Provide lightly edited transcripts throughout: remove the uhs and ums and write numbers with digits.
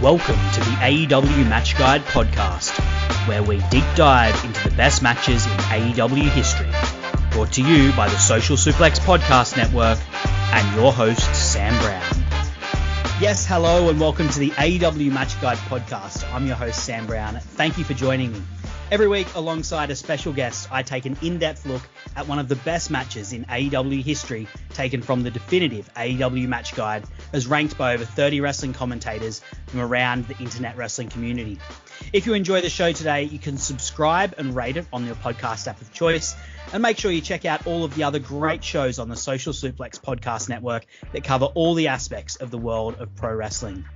Welcome to the AEW Match Guide podcast, where we deep dive into the best matches in AEW history. Brought to you by the Social Suplex Podcast Network and your host, Sam Brown. Yes, hello and welcome to the AEW Match Guide podcast. I'm your host, Sam Brown. Thank you for joining me. Every week, alongside a special guest, I take an in-depth look at one of the best matches in AEW history, taken from the definitive AEW Match Guide, as ranked by over 30 wrestling commentators from around the internet wrestling community. If you enjoy the show today, you can subscribe and rate it on your podcast app of choice, and make sure you check out all of the other great shows on the Social Suplex Podcast Network that cover all the aspects of the world of pro wrestling.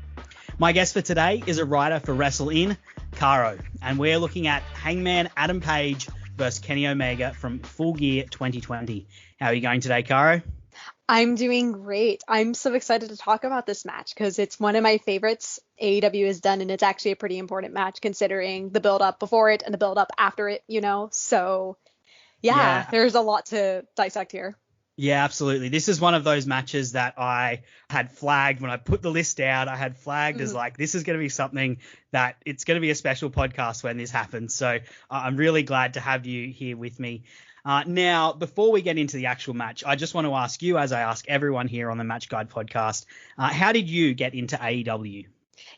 My guest for today is a writer for Wrestle Inn, Caro, and we're looking at Hangman Adam Page versus Kenny Omega from Full Gear 2020. How are you going today, Caro? I'm doing great. I'm so excited to talk about this match because it's one of my favorites AEW has done, and it's actually a pretty important match considering the build-up before it and the build-up after it, you know? So, yeah, there's a lot to dissect here. Yeah, absolutely. This is one of those matches that I had flagged when I put the list out. I had flagged as like, this is going to be something that it's going to be a special podcast when this happens. So I'm really glad to have you here with me. Now, before we get into the actual match, I just want to ask you, as I ask everyone here on the Match Guide podcast, how did you get into AEW?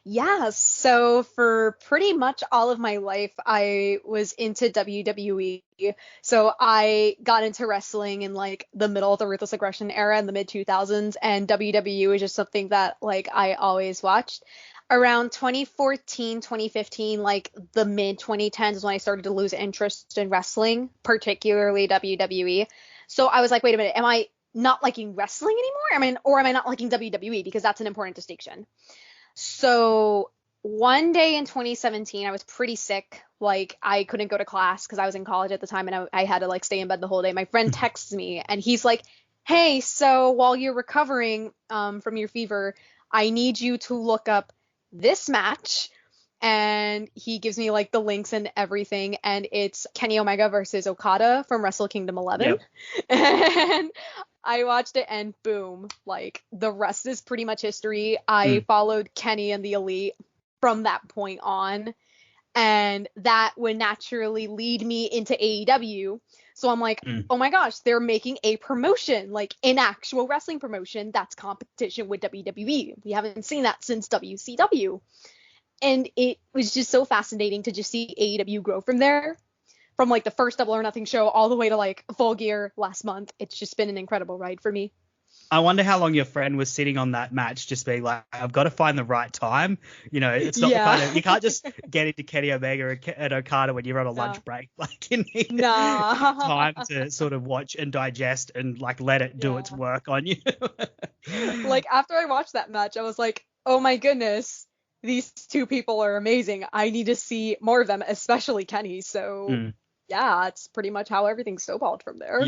Yeah, so for pretty much all of my life, I was into WWE. So I got into wrestling in like the middle of the Ruthless Aggression era in the mid 2000s, and WWE was just something that like I always watched. Around 2014, 2015, like the mid 2010s is when I started to lose interest in wrestling, particularly WWE. So I was like, wait a minute, am I not liking wrestling anymore? Or am I not liking WWE? Because that's an important distinction. So one day in 2017, I was pretty sick. Like I couldn't go to class because I was in college at the time, and I had to like stay in bed the whole day. My friend texts me and he's like, hey, so while you're recovering from your fever, I need you to look up this match. And he gives me like the links and everything. And it's Kenny Omega versus Okada from Wrestle Kingdom 11. Yep. And I watched it and boom, like the rest is pretty much history. I followed Kenny and the Elite from that point on. And that would naturally lead me into AEW. So I'm like, oh my gosh, they're making a promotion, like an actual wrestling promotion that's competition with WWE. We haven't seen that since WCW. And it was just so fascinating to just see AEW grow from there, from like the first Double or Nothing show all the way to like Full Gear last month. It's just been an incredible ride for me. I wonder how long your friend was sitting on that match, just being like, I've got to find the right time. You know, it's not the kind of, you can't just get into Kenny Omega and Okada when you're on a lunch break. Like you need time to sort of watch and digest and like let it do its work on you. Like after I watched that match, I was like, oh my goodness, these two people are amazing. I need to see more of them, especially Kenny. So yeah, it's pretty much how everything snowballed from there.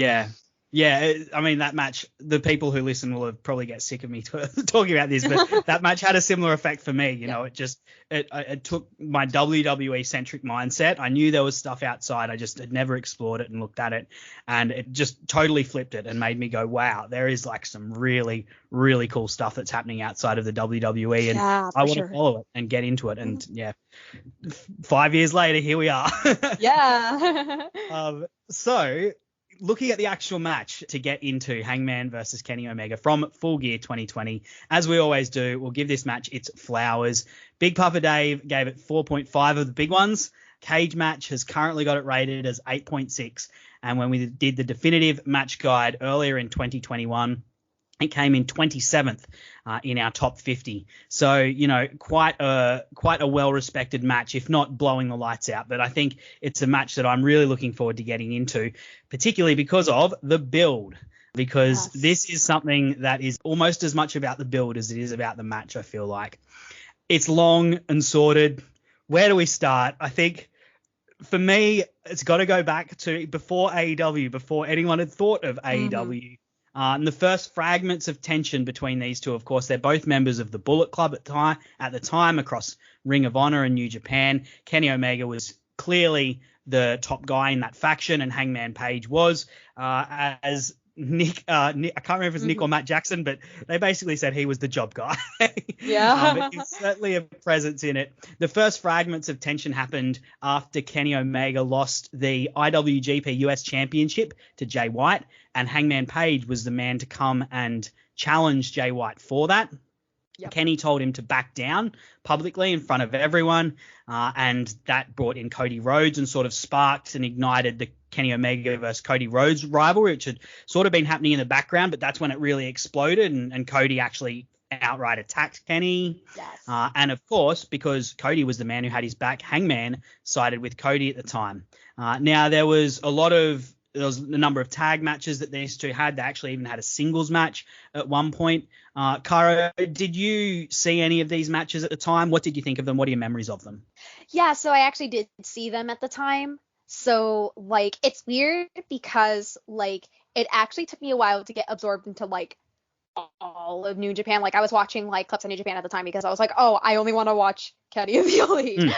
Yeah, I mean, that match, the people who listen will probably get sick of me talking about this, but that match had a similar effect for me. You know, it took my WWE-centric mindset. I knew there was stuff outside. I just had never explored it and looked at it. And it just totally flipped it and made me go, wow, there is like some really, really cool stuff that's happening outside of the WWE. And I want to follow it and get into it. And 5 years later, here we are. So looking at the actual match to get into Hangman versus Kenny Omega from Full Gear 2020, as we always do, we'll give this match its flowers. Big Papa Dave gave it 4.5 of the big ones. Cage Match has currently got it rated as 8.6. And when we did the definitive match guide earlier in 2021, it came in 27th in our top 50. So, you know, quite a well-respected match, if not blowing the lights out. But I think it's a match that I'm really looking forward to getting into, particularly because of the build. Because this is something that is almost as much about the build as it is about the match, I feel like. It's long and sorted. Where do we start? I think for me, it's got to go back to before AEW, before anyone had thought of AEW. And the first fragments of tension between these two, of course, they're both members of the Bullet Club at the time across Ring of Honor and New Japan. Kenny Omega was clearly the top guy in that faction, and Hangman Page was, as I can't remember if it's Nick or Matt Jackson, but they basically said he was the job guy. Yeah. But he's certainly a presence in it. The first fragments of tension happened after Kenny Omega lost the IWGP US Championship to Jay White, and Hangman Page was the man to come and challenge Jay White for that. Yep. Kenny told him to back down publicly in front of everyone, and that brought in Cody Rhodes and sort of sparked and ignited the Kenny Omega versus Cody Rhodes rivalry, which had sort of been happening in the background, but that's when it really exploded, and Cody actually outright attacked Kenny. Yes. And of course, because Cody was the man who had his back, Hangman sided with Cody at the time. Now, there was a number of tag matches that these two had. They actually even had a singles match at one point. Caro, did you see any of these matches at the time? What did you think of them? What are your memories of them? Yeah, so I actually did see them at the time. So, like, it's weird because, like, it actually took me a while to get absorbed into, like, all of New Japan. Like, I was watching, like, clips of New Japan at the time because I was like, oh, I only want to watch Kenny and the Elite.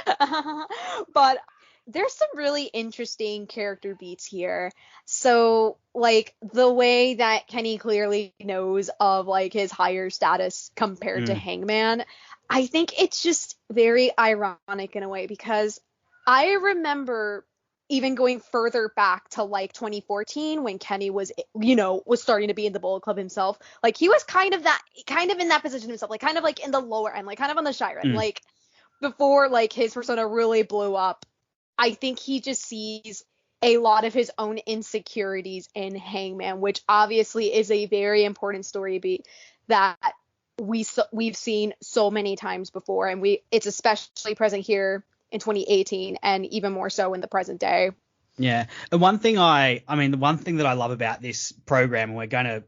But there's some really interesting character beats here. So, like, the way that Kenny clearly knows of, like, his higher status compared to Hangman, I think it's just very ironic in a way, because I remember even going further back to, like, 2014 when Kenny was starting to be in the Bullet Club himself. Like, he was kind of in that position himself, like, kind of, like, in the lower end, like, kind of on the shy end, like, before, like, his persona really blew up. I think he just sees a lot of his own insecurities in Hangman, which obviously is a very important story beat that we've seen so many times before, and it's especially present here in 2018 and even more so in the present day. Yeah. The one thing that I love about this program, and we're going to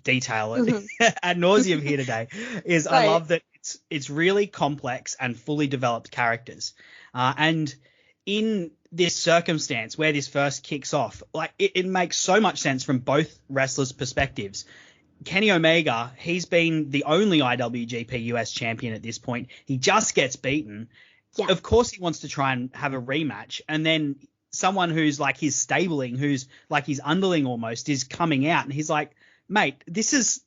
detail it ad nauseum here today, is I love that it's really complex and fully developed characters. And in this circumstance where this first kicks off, like, it makes so much sense from both wrestlers' perspectives. Kenny Omega, he's been the only IWGP US champion at this point. He just gets beaten. Yeah. Of course he wants to try and have a rematch. And then someone who's like his stabling, who's like his underling almost, is coming out, and he's like, mate, this is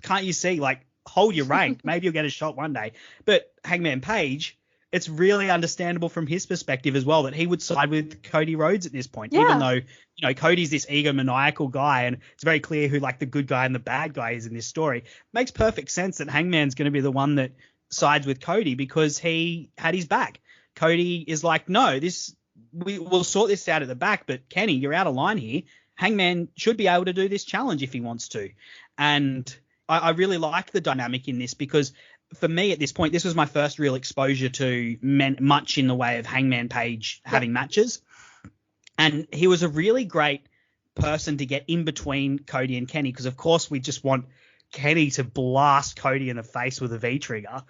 can't you see? Like, hold your rank. Maybe you'll get a shot one day. But Hangman Page, it's really understandable from his perspective as well that he would side with Cody Rhodes at this point, even though, Cody's this egomaniacal guy, and it's very clear who, like, the good guy and the bad guy is in this story. Makes perfect sense that Hangman's going to be the one that sides with Cody because he had his back. Cody is like, no, we'll sort this out at the back, but Kenny, you're out of line here. Hangman should be able to do this challenge if he wants to. And I really like the dynamic in this because for me at this point, this was my first real exposure to much in the way of Hangman Page having matches. And he was a really great person to get in between Cody and Kenny because, of course, we just want Kenny to blast Cody in the face with a V-trigger.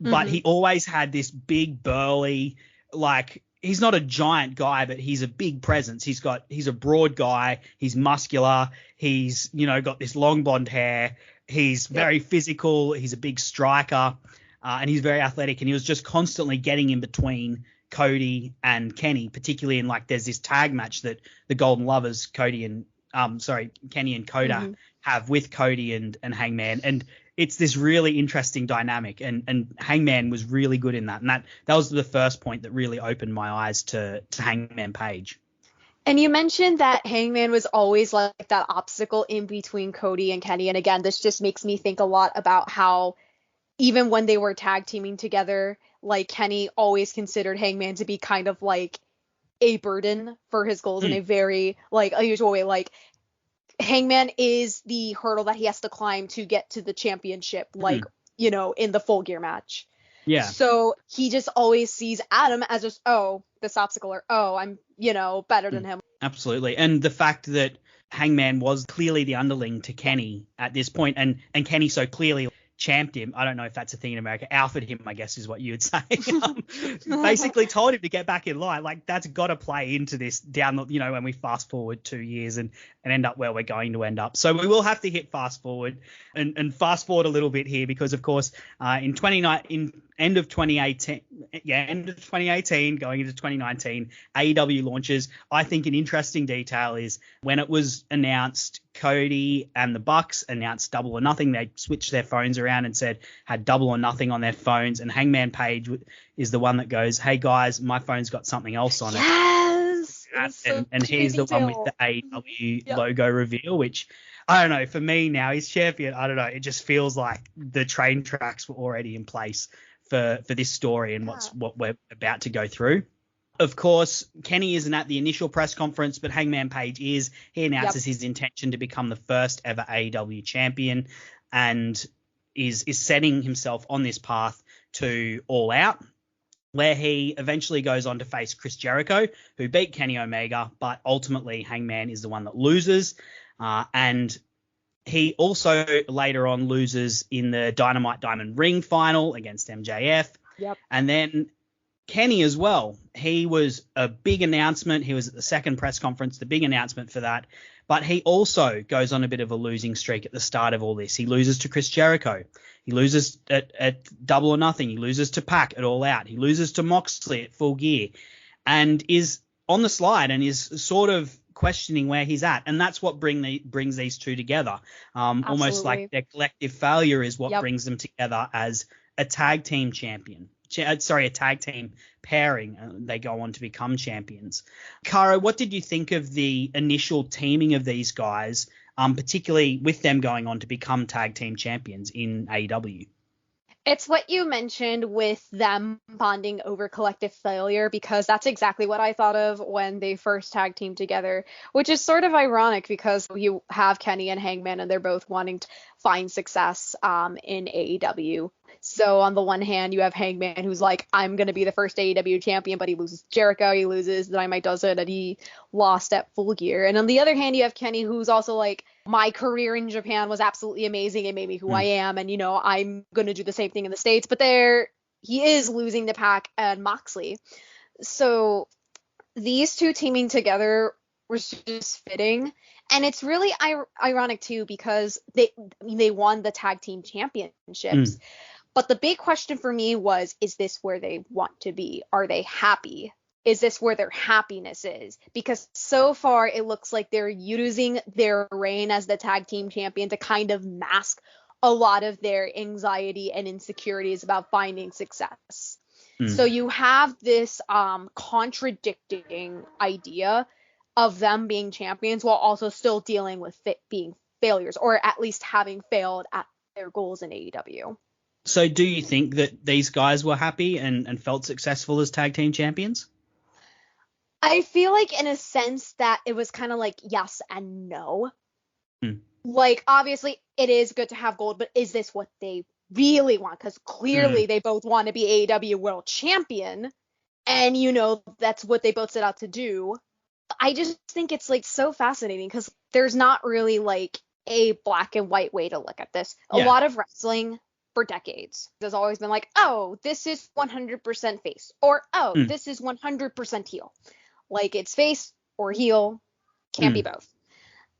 But he always had this big, burly, like, he's not a giant guy, but he's a big presence. He's a broad guy. He's muscular. He's, got this long blonde hair. He's very physical. He's a big striker, and he's very athletic. And he was just constantly getting in between Cody and Kenny, particularly in, like, there's this tag match that the Golden Lovers, Kenny and Coda have with Cody and Hangman. And it's this really interesting dynamic. And Hangman was really good in that. And that was the first point that really opened my eyes to Hangman Page. And you mentioned that Hangman was always like that obstacle in between Cody and Kenny. And again, this just makes me think a lot about how even when they were tag teaming together, like, Kenny always considered Hangman to be kind of like a burden for his goals in a very, like, unusual way. Like, Hangman is the hurdle that he has to climb to get to the championship, like, in the Full Gear match. Yeah. So he just always sees Adam as just, this obstacle, or, I'm, better than him. Absolutely. And the fact that Hangman was clearly the underling to Kenny at this point, and Kenny so clearly champed him. I don't know if that's a thing in America. Alphaed him, I guess, is what you would say. Basically told him to get back in line. Like, that's got to play into this down the, when we fast forward 2 years and and end up where we're going to end up. So we will have to hit fast forward and fast forward a little bit here because, of course, end of 2018, going into 2019, AEW launches. I think an interesting detail is when it was announced, Cody and the Bucks announced Double or Nothing. They switched their phones around and had Double or Nothing on their phones. And Hangman Page is the one that goes, "Hey guys, my phone's got something else on it." Yes. And he's the one with the AEW logo reveal, which I don't know. For me now, he's champion. I don't know. It just feels like the train tracks were already in place for this story and what we're about to go through. Of course, Kenny isn't at the initial press conference, but Hangman Page is. He announces his intention to become the first ever AEW champion and is setting himself on this path to All Out, where he eventually goes on to face Chris Jericho, who beat Kenny Omega, but ultimately Hangman is the one that loses. And he also later on loses in the Dynamite Diamond Ring final against MJF. Yep. And then Kenny as well. He was a big announcement. He was at the second press conference, the big announcement for that. But he also goes on a bit of a losing streak at the start of all this. He loses to Chris Jericho. He loses at Double or Nothing. He loses to Pac at All Out. He loses to Moxley at Full Gear and is on the slide and is sort of questioning where he's at. And that's what brings these two together. Almost like their collective failure is what brings them together as a tag team champion. A tag team pairing. They go on to become champions. Caro, what did you think of the initial teaming of these guys, particularly with them going on to become tag team champions in AEW? It's what you mentioned with them bonding over collective failure, because that's exactly what I thought of when they first tag teamed together, which is sort of ironic because you have Kenny and Hangman and they're both wanting to find success in AEW. So on the one hand, you have Hangman who's like, I'm going to be the first AEW champion, but he loses Jericho, he loses Dynamite does it, and he lost at Full Gear. And on the other hand, you have Kenny who's also like, my career in Japan was absolutely amazing. It made me who I am. And, I'm going to do the same thing in the States. But he is losing to Pac and Moxley. So these two teaming together was just fitting. And it's really ironic, too, because they won the tag team championships. But the big question for me was, is this where they want to be? Are they happy? Is this where their happiness is? Because so far it looks like they're using their reign as the tag team champion to kind of mask a lot of their anxiety and insecurities about finding success. So you have this contradicting idea of them being champions while also still dealing with being failures, or at least having failed at their goals in AEW. So do you think that these guys were happy and felt successful as tag team champions? I feel like in a sense that it was kind of like yes and no. Like, obviously, it is good to have gold, but is this what they really want? Because clearly they both want to be AEW world champion. And, that's what they both set out to do. I just think it's like so fascinating because there's not really like a black and white way to look at this. A lot of wrestling for decades has always been like, oh, this is 100% face, or oh, this is 100% heel. Like, it's face or heel, can't be both.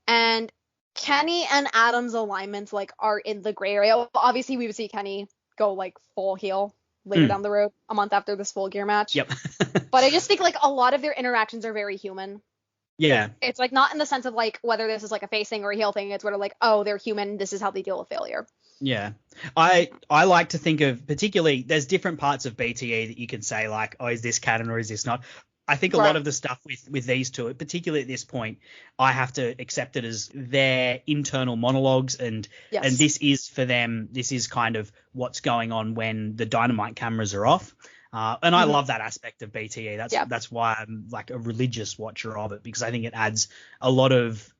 And Kenny and Adam's alignments like are in the gray area. Well, obviously, we would see Kenny go like full heel later down the road, a month after this Full Gear match. Yep. But I just think like a lot of their interactions are very human. Yeah. It's like not in the sense of like whether this is like a face thing or a heel thing. It's sort of like, oh, they're human. This is how they deal with failure. Yeah. I like to think of, particularly, there's different parts of BTE that you can say like, oh, is this canon or is this not? I think a lot of the stuff with these two, particularly at this point, I have to accept it as their internal monologues, and this is for them. This is kind of what's going on when the Dynamite cameras are off. And I love that aspect of BTE. That's why I'm like a religious watcher of it, because I think it adds a lot of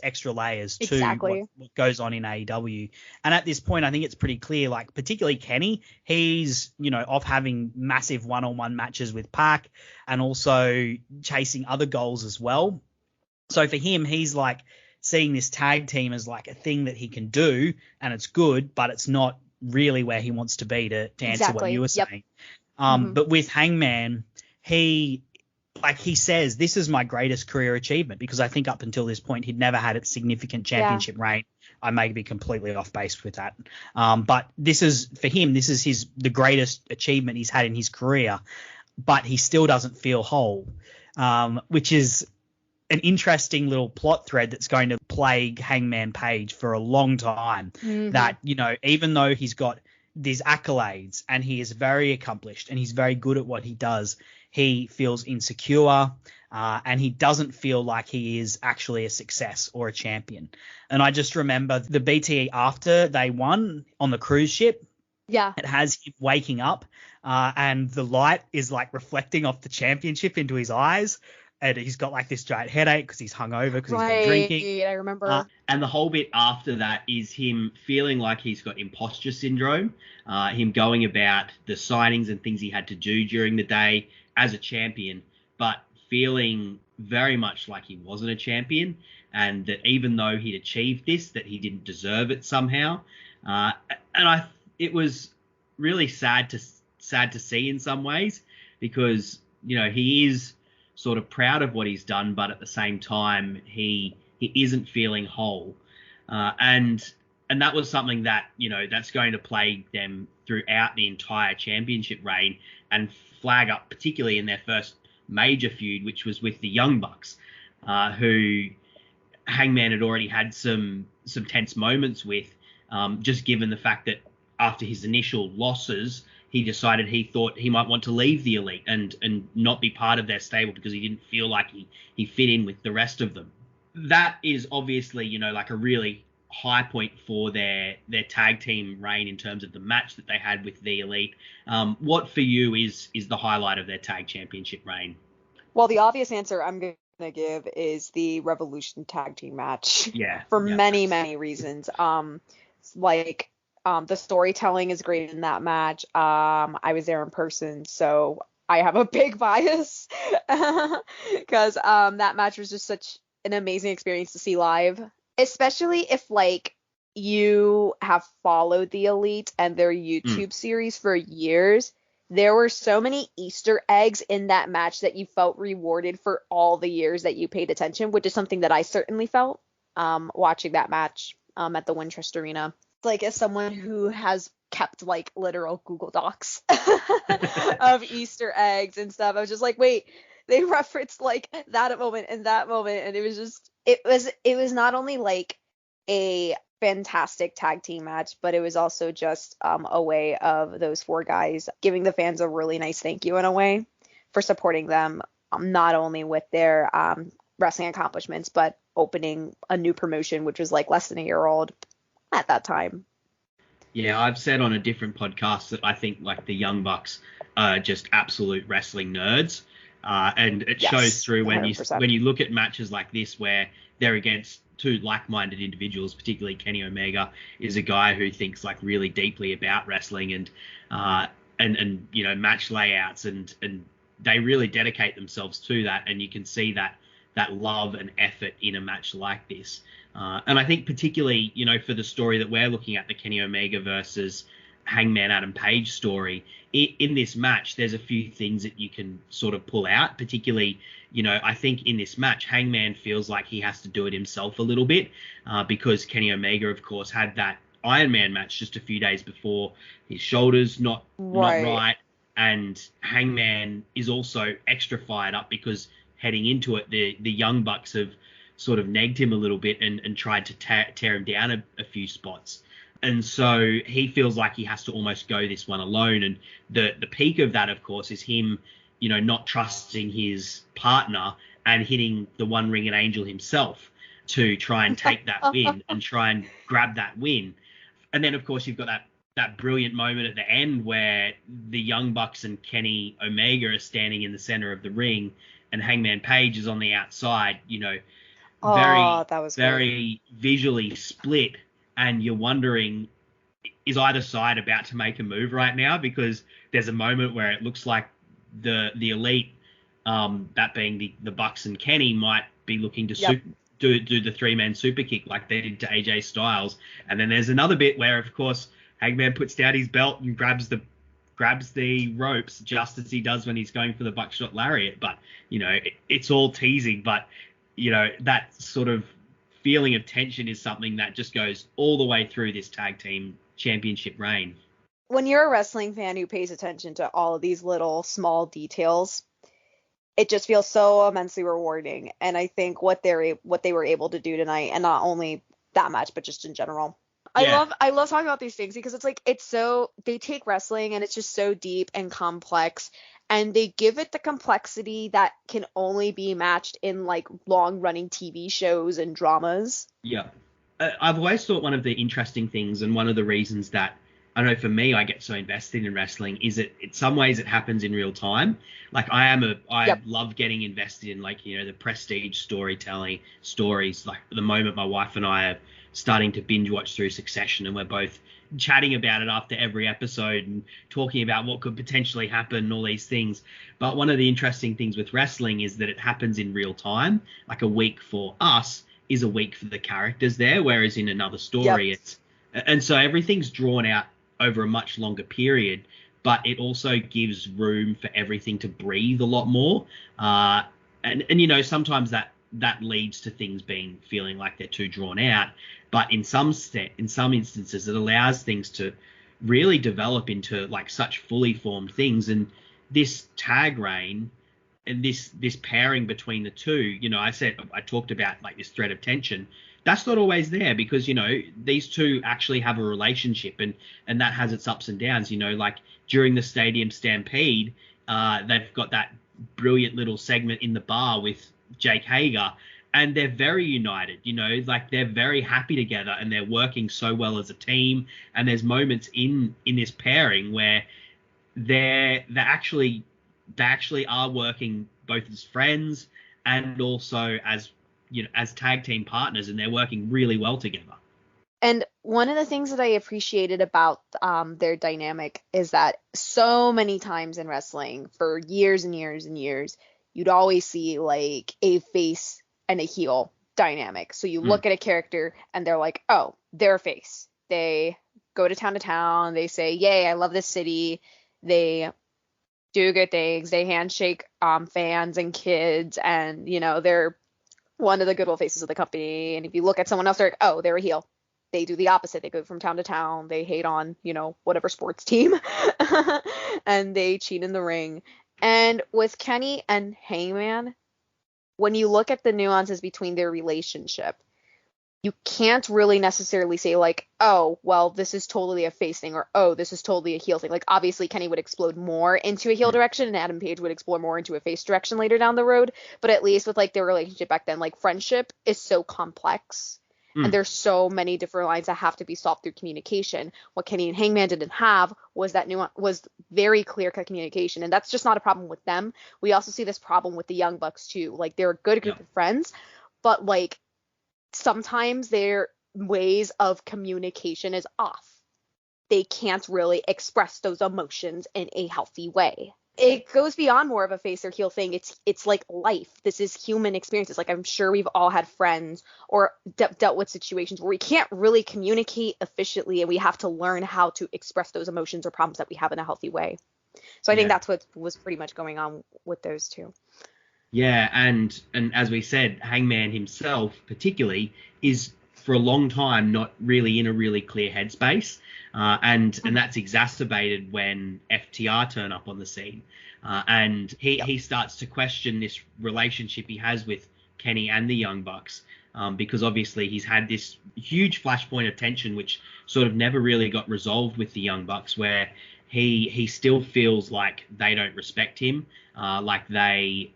extra layers to what goes on in AEW. And at this point, I think it's pretty clear, like particularly Kenny, he's, off having massive one-on-one matches with Pac and also chasing other goals as well. So for him, he's like seeing this tag team as like a thing that he can do, and it's good, but it's not really where he wants to be, to answer what you were saying. But with Hangman, he like he says, this is my greatest career achievement, because I think up until this point he'd never had a significant championship reign. I may be completely off base with that. But this is, for him, this is the greatest achievement he's had in his career, but he still doesn't feel whole, which is an interesting little plot thread that's going to plague Hangman Page for a long time. That, you know, even though he's got these accolades and he is very accomplished and he's very good at what he does, he feels insecure, and he doesn't feel like he is actually a success or a champion. And I just remember the BTE after they won on the cruise ship. Yeah. It has him waking up, and the light is like reflecting off the championship into his eyes. And he's got like this giant headache because he's hungover because he's been drinking. I remember. And the whole bit after that is him feeling like he's got imposter syndrome, him going about the signings and things he had to do during the day as a champion, but feeling very much like he wasn't a champion, and that even though he'd achieved this, that he didn't deserve it somehow. It was really sad to see in some ways, because, you know, he is sort of proud of what he's done, but at the same time he isn't feeling whole, and that was something that, you know, that's going to plague them throughout the entire championship reign, and flag up particularly in their first major feud, which was with the Young Bucks, who Hangman had already had some tense moments with, just given the fact that after his initial losses, he decided he thought he might want to leave the Elite and not be part of their stable, because he didn't feel like he fit in with the rest of them. That is obviously, you know, like a really high point for their tag team reign in terms of the match that they had with the Elite. What for you is the highlight of their tag championship reign? Well, the obvious answer I'm going to give is the Revolution tag team match. Yeah. For many reasons. The storytelling is great in that match. I was there in person, so I have a big bias because that match was just such an amazing experience to see live, especially if like you have followed the Elite and their YouTube series for years. There were so many Easter eggs in that match that you felt rewarded for all the years that you paid attention, which is something that I certainly felt watching that match at the Winchester Arena. Like, as someone who has kept like literal Google Docs of Easter eggs and stuff, I was just like, wait, they referenced like that moment and that moment, and it was not only like a fantastic tag team match, but it was also just a way of those four guys giving the fans a really nice thank you in a way for supporting them, not only with their wrestling accomplishments, but opening a new promotion, which was like less than a year old at that time. Yeah, I've said on a different podcast that I think like the Young Bucks are just absolute wrestling nerds, and it shows through when 100%. you look at matches like this where they're against two like-minded individuals. Particularly Kenny Omega is a guy who thinks like really deeply about wrestling and you know, match layouts, and they really dedicate themselves to that, and you can see that love and effort in a match like this. And I think particularly, you know, for the story that we're looking at, the Kenny Omega versus Hangman Adam Page story, in this match, there's a few things that you can sort of pull out. Particularly, you know, I think in this match, Hangman feels like he has to do it himself a little bit, because Kenny Omega, of course, had that Iron Man match just a few days before. His shoulders not right. And Hangman is also extra fired up because heading into it, the Young Bucks have sort of negged him a little bit and tried to tear him down a few spots. And so he feels like he has to almost go this one alone. And the peak of that, of course, is him, you know, not trusting his partner and hitting the one-ringed angel himself to try and take that win and try and grab that win. And then, of course, you've got that brilliant moment at the end where the Young Bucks and Kenny Omega are standing in the center of the ring and Hangman Page is on the outside, you know, very visually split, and you're wondering, is either side about to make a move right now? Because there's a moment where it looks like the Elite, that being the Bucks and Kenny, might be looking to do the three-man super kick like they did to AJ Styles. And then there's another bit where, of course, Hangman puts down his belt and grabs the grabs the ropes just as he does when he's going for the buckshot lariat. But, it's all teasing. But, that sort of feeling of tension is something that just goes all the way through this tag team championship reign. When you're a wrestling fan who pays attention to all of these little small details, it just feels so immensely rewarding. And I think what they were able to do tonight, and not only that match, but just in general. Yeah. I love talking about these things because it's like, they take wrestling and it's just so deep and complex, and they give it the complexity that can only be matched in like long running TV shows and dramas. Yeah. I've always thought one of the interesting things, and one of the reasons that, I know for me, I get so invested in wrestling, is that in some ways it happens in real time. Like I love getting invested in the prestige storytelling stories. Like at the moment, my wife and I are starting to binge watch through Succession, and we're both chatting about it after every episode and talking about what could potentially happen and all these things. But one of the interesting things with wrestling is that it happens in real time. Like a week for us is a week for the characters there, whereas in another story, and so everything's drawn out over a much longer period, but it also gives room for everything to breathe a lot more. And sometimes that leads to things feeling like they're too drawn out. But in some instances, it allows things to really develop into like such fully formed things. And this tag reign and this pairing between the two, I talked about like this thread of tension. That's not always there because, these two actually have a relationship, and that has its ups and downs. Like during the Stadium Stampede, they've got that brilliant little segment in the bar with Jake Hager, and they're very united, like they're very happy together and they're working so well as a team. And there's moments in this pairing where they actually are working both as friends and also as tag team partners, and they're working really well together. And one of the things that I appreciated about their dynamic is that so many times in wrestling for years and years and years, you'd always see like a face and a heel dynamic. So you look at a character and they're like, oh, they're a face. They go to town. They say, yay, I love this city. They do good things. They handshake fans and kids, and they're one of the good old faces of the company. And if you look at someone else, they're like, oh, they're a heel. They do the opposite. They go from town to town. They hate on, whatever sports team and they cheat in the ring. And with Kenny and Hangman, when you look at the nuances between their relationship, you can't really necessarily say like, oh, well, this is totally a face thing, or, oh, this is totally a heel thing. Like, obviously, Kenny would explode more into a heel direction, and Adam Page would explore more into a face direction later down the road. But at least with like their relationship back then, like friendship is so complex. And there's so many different lines that have to be solved through communication. What Kenny and Hangman didn't have was that was very clear-cut communication, and that's just not a problem with them. We also see this problem with the Young Bucks too. Like, they're a good group of friends, but like sometimes their ways of communication is off. They can't really express those emotions in a healthy way. It goes beyond more of a face or heel thing. It's like life. This is human experiences. Like, I'm sure we've all had friends or dealt with situations where we can't really communicate efficiently, and we have to learn how to express those emotions or problems that we have in a healthy way. So I think that's what was pretty much going on with those two. Yeah, and as we said, Hangman himself particularly is for a long time not really in a really clear headspace. And that's exacerbated when FTR turn up on the scene. And he starts to question this relationship he has with Kenny and the Young Bucks, because obviously he's had this huge flashpoint of tension, which sort of never really got resolved with the Young Bucks, where he still feels like they don't respect him, like they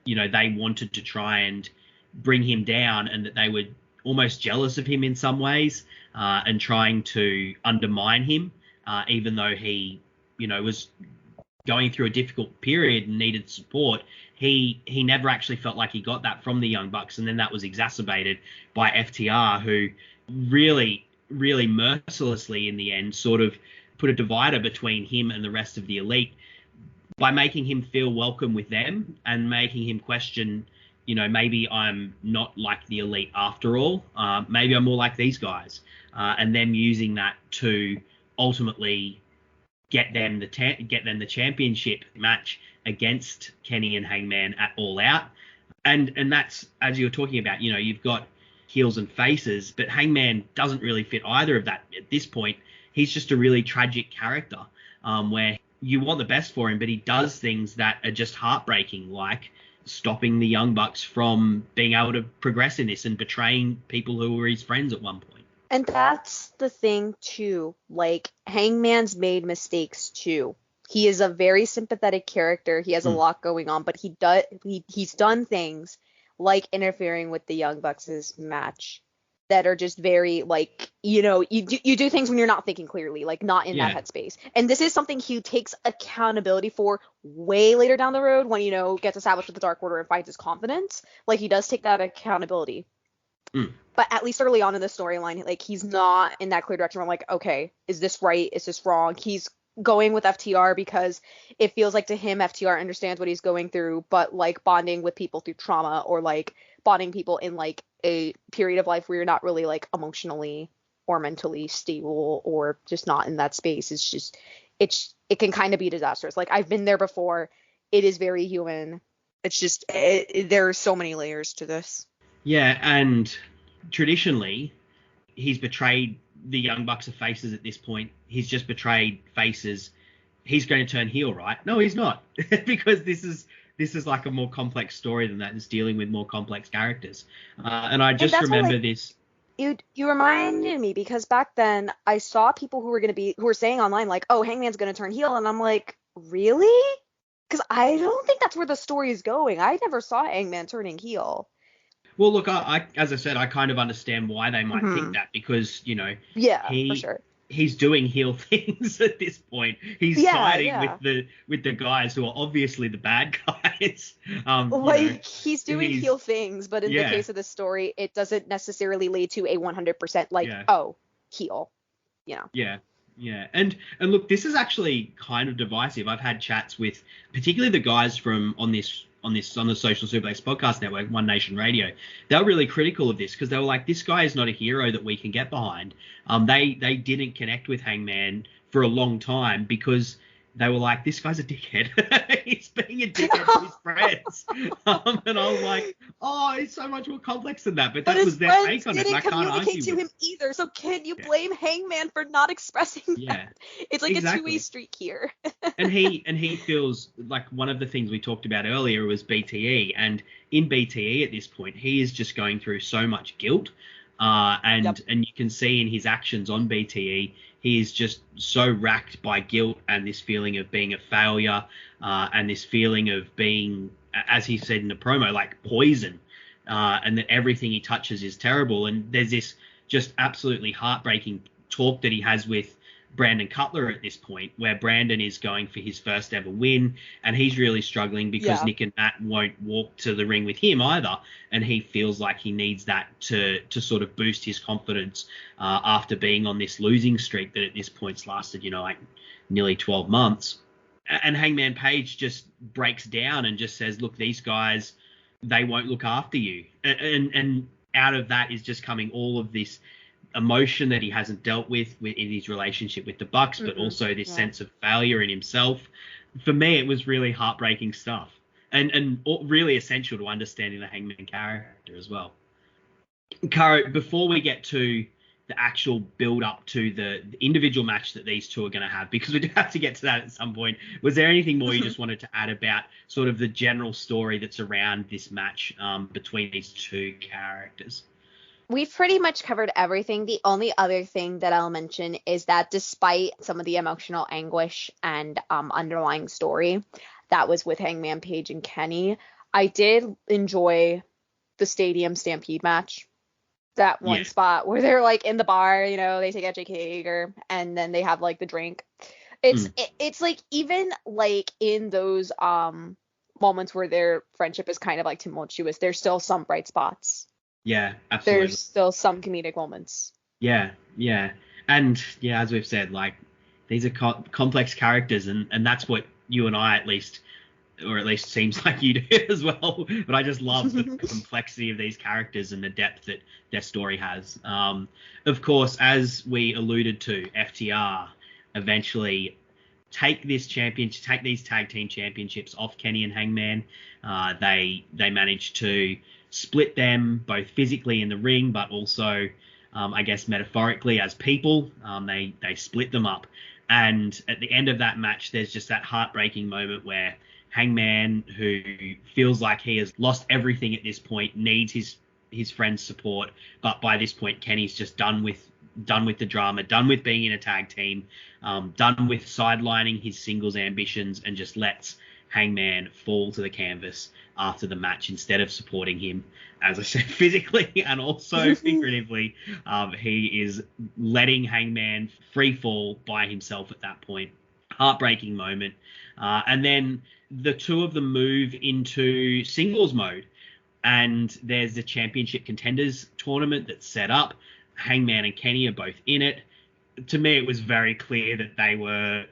wanted to try and bring him down, and that they were almost jealous of him in some ways, and trying to undermine him, even though he, was going through a difficult period and needed support. He never actually felt like he got that from the Young Bucks, and then that was exacerbated by FTR, who really, really mercilessly in the end sort of put a divider between him and the rest of the Elite by making him feel welcome with them and making him question, maybe I'm not like the Elite after all. Maybe I'm more like these guys. And them using that to ultimately get them the championship match against Kenny and Hangman at All Out. And that's, as you're talking about, you've got heels and faces, but Hangman doesn't really fit either of that at this point. He's just a really tragic character, where you want the best for him, but he does things that are just heartbreaking, like stopping the Young Bucks from being able to progress in this and betraying people who were his friends at one point. And that's the thing too. Like, Hangman's made mistakes too. He is a very sympathetic character. He has a lot going on, but he's done things like interfering with the Young Bucks' match that are just very, like, you do things when you're not thinking clearly, like not in that headspace. And this is something he takes accountability for way later down the road when, gets established with the Dark Order and finds his confidence. Like, he does take that accountability. But at least early on in the storyline, like, he's not in that clear direction where I'm like, okay, is this right? Is this wrong? He's going with FTR because it feels like to him FTR understands what he's going through, but like bonding with people through trauma, or like bonding people in like a period of life where you're not really like emotionally or mentally stable, or just not in that space, is just it can kind of be disastrous. Like, I've been there before. It is very human. It's just there are so many layers to this. Yeah, and traditionally, he's betrayed the Young Bucks of faces at this point. He's just betrayed faces. He's going to turn heel, right? No, he's not, because this is like a more complex story than that. It's dealing with more complex characters. And I just remember this. You reminded me, because back then I saw people who were saying online like, oh, Hangman's going to turn heel, and I'm like, really? Because I don't think that's where the story is going. I never saw Hangman turning heel. Well, look, I as I said, I kind of understand why they might think that, because, for sure. He's doing heel things at this point. He's siding with the guys who are obviously the bad guys. He's doing heel things, but in the case of the story, it doesn't necessarily lead to a 100% heel. Yeah. And look, this is actually kind of divisive. I've had chats with particularly the guys from on the Social Suplex Podcast Network, One Nation Radio. They were really critical of this, because they were like, this guy is not a hero that we can get behind. They didn't connect with Hangman for a long time because they were like, this guy's a dickhead. He's being a dickhead to his friends. And I was like, oh, it's so much more complex than that. But that was their take on it. And I can't argue to him either. So can you blame Hangman for not expressing that? It's like a two-way streak here. and he feels like one of the things we talked about earlier was BTE. And in BTE at this point, he is just going through so much guilt. And you can see in his actions on BTE, he is just so racked by guilt and this feeling of being a failure, and this feeling of being, as he said in the promo, like poison, and that everything he touches is terrible. And there's this just absolutely heartbreaking talk that he has with Brandon Cutler at this point, where Brandon is going for his first ever win, and he's really struggling because Nick and Matt won't walk to the ring with him either, and he feels like he needs that to sort of boost his confidence after being on this losing streak that at this point's lasted, like nearly 12 months. And Hangman Page just breaks down and just says, look, these guys, they won't look after you. And out of that is just coming all of this emotion that he hasn't dealt with in his relationship with the Bucks, but also this sense of failure in himself. For me, it was really heartbreaking stuff, and really essential to understanding the Hangman character as well. Caro, before we get to the actual build up to the individual match that these two are going to have, because we do have to get to that at some point, was there anything more you just wanted to add about sort of the general story that's around this match between these two characters? We've pretty much covered everything. The only other thing that I'll mention is that despite some of the emotional anguish and underlying story that was with Hangman Page and Kenny, I did enjoy the Stadium Stampede match. That one spot where they're like in the bar, they take out Jake Hager and then they have like the drink. It's like, even like in those moments where their friendship is kind of like tumultuous, there's still some bright spots. Yeah, absolutely. There's still some comedic moments. Yeah. And as we've said, like, these are complex characters, and that's what you and I at least seems like you do as well. But I just love the complexity of these characters and the depth that their story has. Of course, as we alluded to, FTR eventually take these tag team championships off Kenny and Hangman. They managed to split them both physically in the ring, but also, I guess, metaphorically as people. They split them up. And at the end of that match, there's just that heartbreaking moment where Hangman, who feels like he has lost everything at this point, needs his friend's support. But by this point, Kenny's just done with the drama, done with being in a tag team, done with sidelining his singles ambitions, and just lets Hangman fall to the canvas after the match instead of supporting him, as I said, physically and also figuratively. He is letting Hangman free fall by himself at that point. Heartbreaking moment. And then the two of them move into singles mode, and there's the championship contenders tournament that's set up. Hangman and Kenny are both in it. To me, it was very clear that they were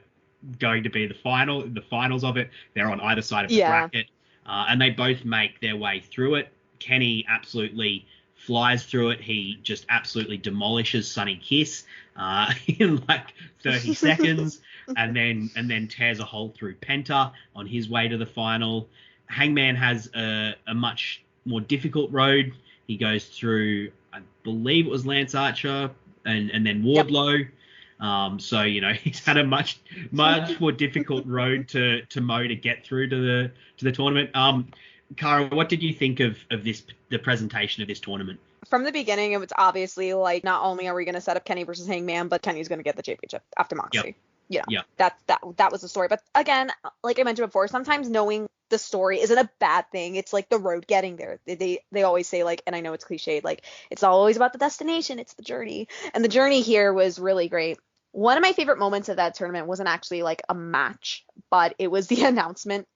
going to be the finals of it. They're on either side of the bracket, and they both make their way through it. Kenny absolutely flies through it. He just absolutely demolishes Sonny Kiss in like 30 seconds, and then tears a hole through Penta on his way to the final. Hangman has a much more difficult road. He goes through, I believe it was Lance Archer and then Wardlow. Yep. So, he's had a much more difficult road to mow to get through to the tournament. Caro, what did you think of the presentation of this tournament? From the beginning, it was obviously like, not only are we going to set up Kenny versus Hangman, but Kenny's going to get the championship after Moxley. Yep. That was the story. But again, like I mentioned before, sometimes knowing the story isn't a bad thing. It's like the road getting there. They always say, like, and I know it's cliched, like, it's always about the destination, it's the journey. And the journey here was really great. One of my favorite moments of that tournament wasn't actually like a match, but it was the announcement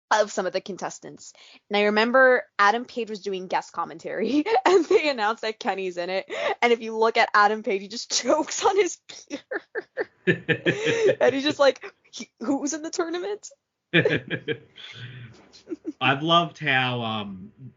of some of the contestants. And I remember Adam Page was doing guest commentary, and they announced that Kenny's in it. And if you look at Adam Page, he just chokes on his beer. And he's just like, who's in the tournament? I've loved how,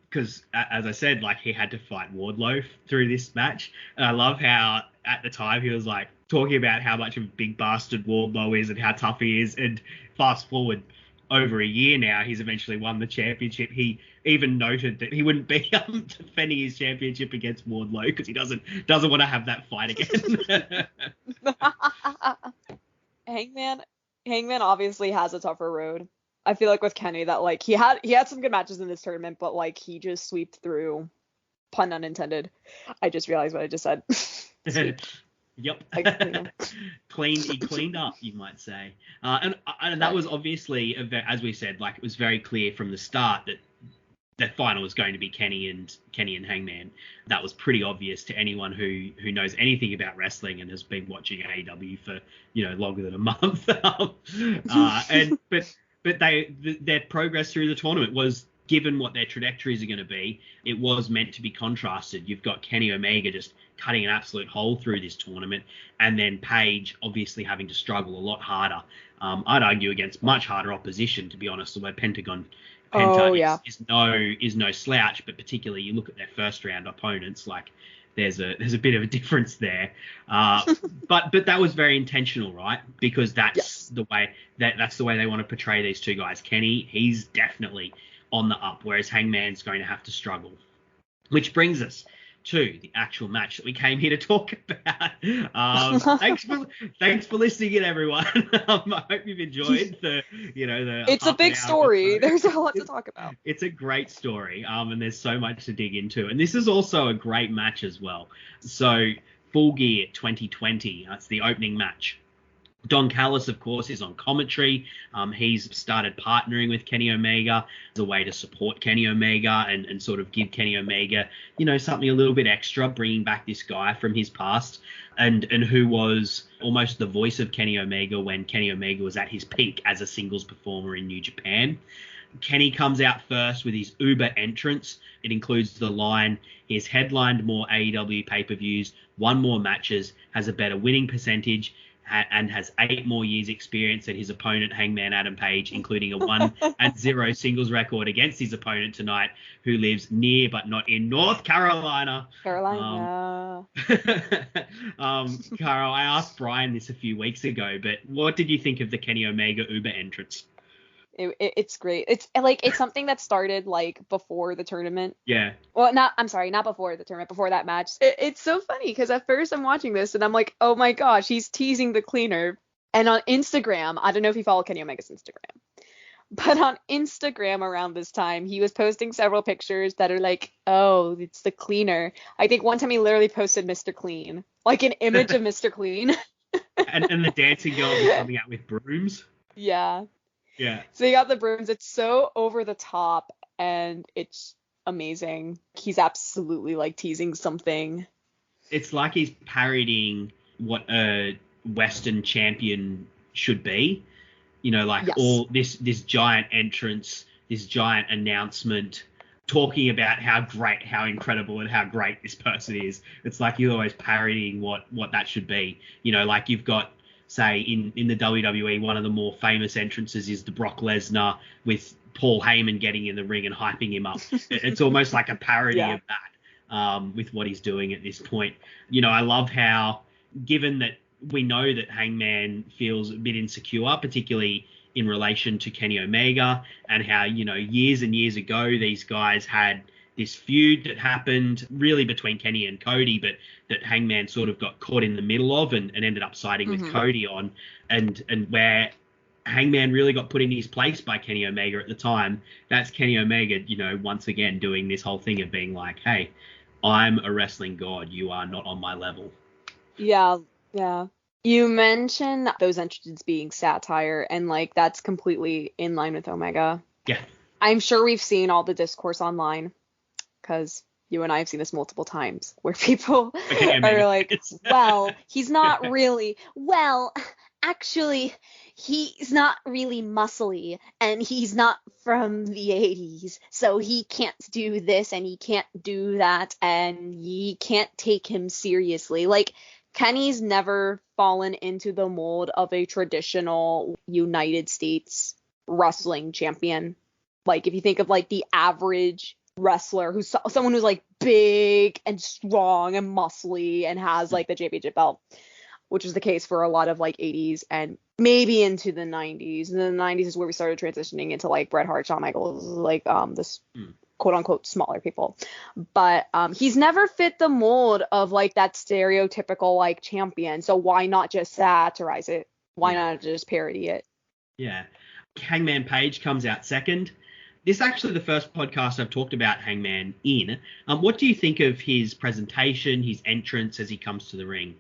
because as I said, like, he had to fight Wardlow through this match. And I love how at the time he was like talking about how much of a big bastard Wardlow is and how tough he is. And fast forward over a year now, he's eventually won the championship. He even noted that he wouldn't be defending his championship against Wardlow because he doesn't want to have that fight again. Hangman obviously has a tougher road. I feel like with Kenny that, like, he had some good matches in this tournament, but like he just swept through, pun unintended. I just realized what I just said. Yep. He cleaned up, you might say. And that was obviously, as we said, like, it was very clear from the start that the final was going to be Kenny and Hangman. That was pretty obvious to anyone who knows anything about wrestling and has been watching AEW for, longer than a month. But their progress through the tournament was, given what their trajectories are going to be, it was meant to be contrasted. You've got Kenny Omega just cutting an absolute hole through this tournament, and then Page obviously having to struggle a lot harder. I'd argue against much harder opposition, to be honest. The word Penta is no slouch, but particularly you look at their first round opponents, like there's a bit of a difference there. But that was very intentional, right? Because that's the way they want to portray these two guys. Kenny, he's definitely on the up, whereas Hangman's going to have to struggle. Which brings us to the actual match that we came here to talk about. Thanks for listening in, everyone. I hope you've enjoyed the It's a big story. There's a lot to talk about. It's a great story, and there's so much to dig into. And this is also a great match as well. So, Full Gear 2020, that's the opening match. Don Callis, of course, is on commentary. He's started partnering with Kenny Omega as a way to support Kenny Omega and sort of give Kenny Omega, something a little bit extra, bringing back this guy from his past and who was almost the voice of Kenny Omega when Kenny Omega was at his peak as a singles performer in New Japan. Kenny comes out first with his Uber entrance. It includes the line, he has headlined more AEW pay-per-views, won more matches, has a better winning percentage, and has 8 more years experience than his opponent, Hangman Adam Page, including a 1-0 singles record against his opponent tonight, who lives near but not in North Carolina. Caro, I asked Brian this a few weeks ago, but what did you think of the Kenny Omega Uber entrance? It's great. It's something that started like before the tournament. Yeah. Well, not before the tournament, before that match. It's so funny because at first I'm watching this and I'm like, oh my gosh, he's teasing the cleaner. And on Instagram, I don't know if you follow Kenny Omega's Instagram, but on Instagram around this time, he was posting several pictures that are like, oh, it's the cleaner. I think one time he literally posted Mr. Clean, like an image of Mr. Clean. and the dancing girl was coming out with brooms. Yeah. Yeah. So you got the brooms. It's so over the top and it's amazing. He's absolutely like teasing something. It's like he's parodying what a Western champion should be. You know, like all this giant entrance, this giant announcement, talking about how great, how incredible, and how great this person is. It's like you're always parodying what that should be. You know, like you've got, say, in the WWE, one of the more famous entrances is the Brock Lesnar with Paul Heyman getting in the ring and hyping him up. It's almost like a parody of that with what he's doing at this point. You know, I love how, given that we know that Hangman feels a bit insecure, particularly in relation to Kenny Omega, and how, you know, years and years ago, these guys had this feud that happened really between Kenny and Cody, but that Hangman sort of got caught in the middle of and ended up siding with Cody on, and where Hangman really got put in his place by Kenny Omega at the time. That's Kenny Omega, you know, once again doing this whole thing of being like, hey, I'm a wrestling god. You are not on my level. Yeah. You mentioned those entrances being satire, and like that's completely in line with Omega. Yeah. I'm sure we've seen all the discourse online, because you and I have seen this multiple times, where people are like, well, he's not really, well, actually, he's not really muscly, and he's not from the 80s, so he can't do this, and he can't do that, and you can't take him seriously. Like, Kenny's never fallen into the mold of a traditional United States wrestling champion. Like, if you think of, like, the average wrestler who's someone who's, like, big and strong and muscly and has, like, the championship belt, which is the case for a lot of, like, 80s and maybe into the 90s. And then the 90s is where we started transitioning into, like, Bret Hart, Shawn Michaels, like, this quote-unquote smaller people. But he's never fit the mold of, like, that stereotypical, like, champion. So why not just satirize it? Why not just parody it? Yeah. Hangman Page comes out second. This is actually the first podcast I've talked about Hangman in. What do you think of his presentation, his entrance as he comes to the ring?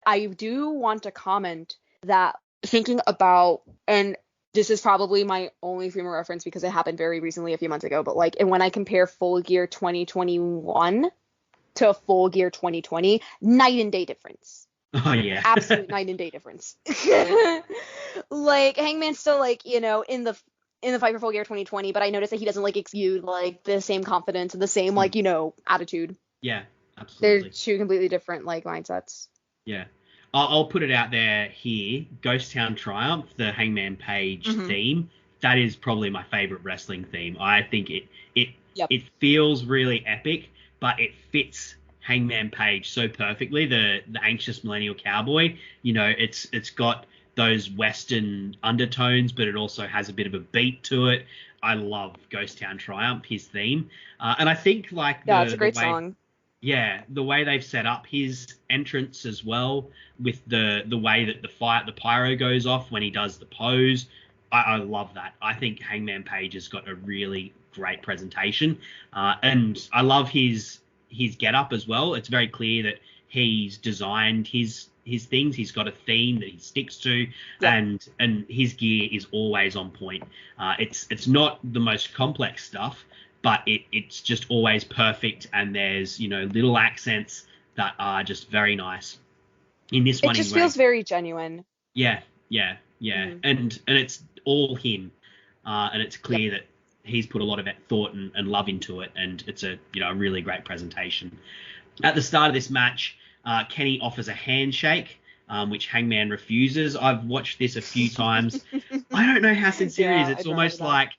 I do want to comment that thinking about, and this is probably my only frame of reference because it happened very recently, a few months ago, but like, and when I compare Full Gear 2021 to Full Gear 2020, night and day difference. Oh, yeah. Absolute night and day difference. Like, Hangman's still, like, you know, in the fight for Full Gear 2020, but I noticed that he doesn't, like, exude, like, the same confidence and the same, like, you know, attitude. Yeah, absolutely. They're two completely different, like, mindsets. Yeah. I'll put it out there here. Ghost Town Triumph, the Hangman Page theme, that is probably my favorite wrestling theme. I think it feels really epic, but it fits Hangman Page so perfectly. The anxious millennial cowboy, you know, it's got those Western undertones, but it also has a bit of a beat to it. I love Ghost Town Triumph, his theme. And I think, like, it's a great song. Yeah, the way they've set up his entrance as well, with the way that the pyro goes off when he does the pose, I love that. I think Hangman Page has got a really great presentation, and I love his get-up as well. It's very clear that he's designed his things. He's got a theme that he sticks to, and his gear is always on point. It's not the most complex stuff, but it's just always perfect, and there's, you know, little accents that are just very nice. In this one, it just feels very genuine. Yeah. And it's all him, and it's clear that he's put a lot of thought and love into it, and it's a really great presentation. At the start of this match, Kenny offers a handshake which Hangman refuses. I've watched this a few times. I don't know how sincere it is. It's almost like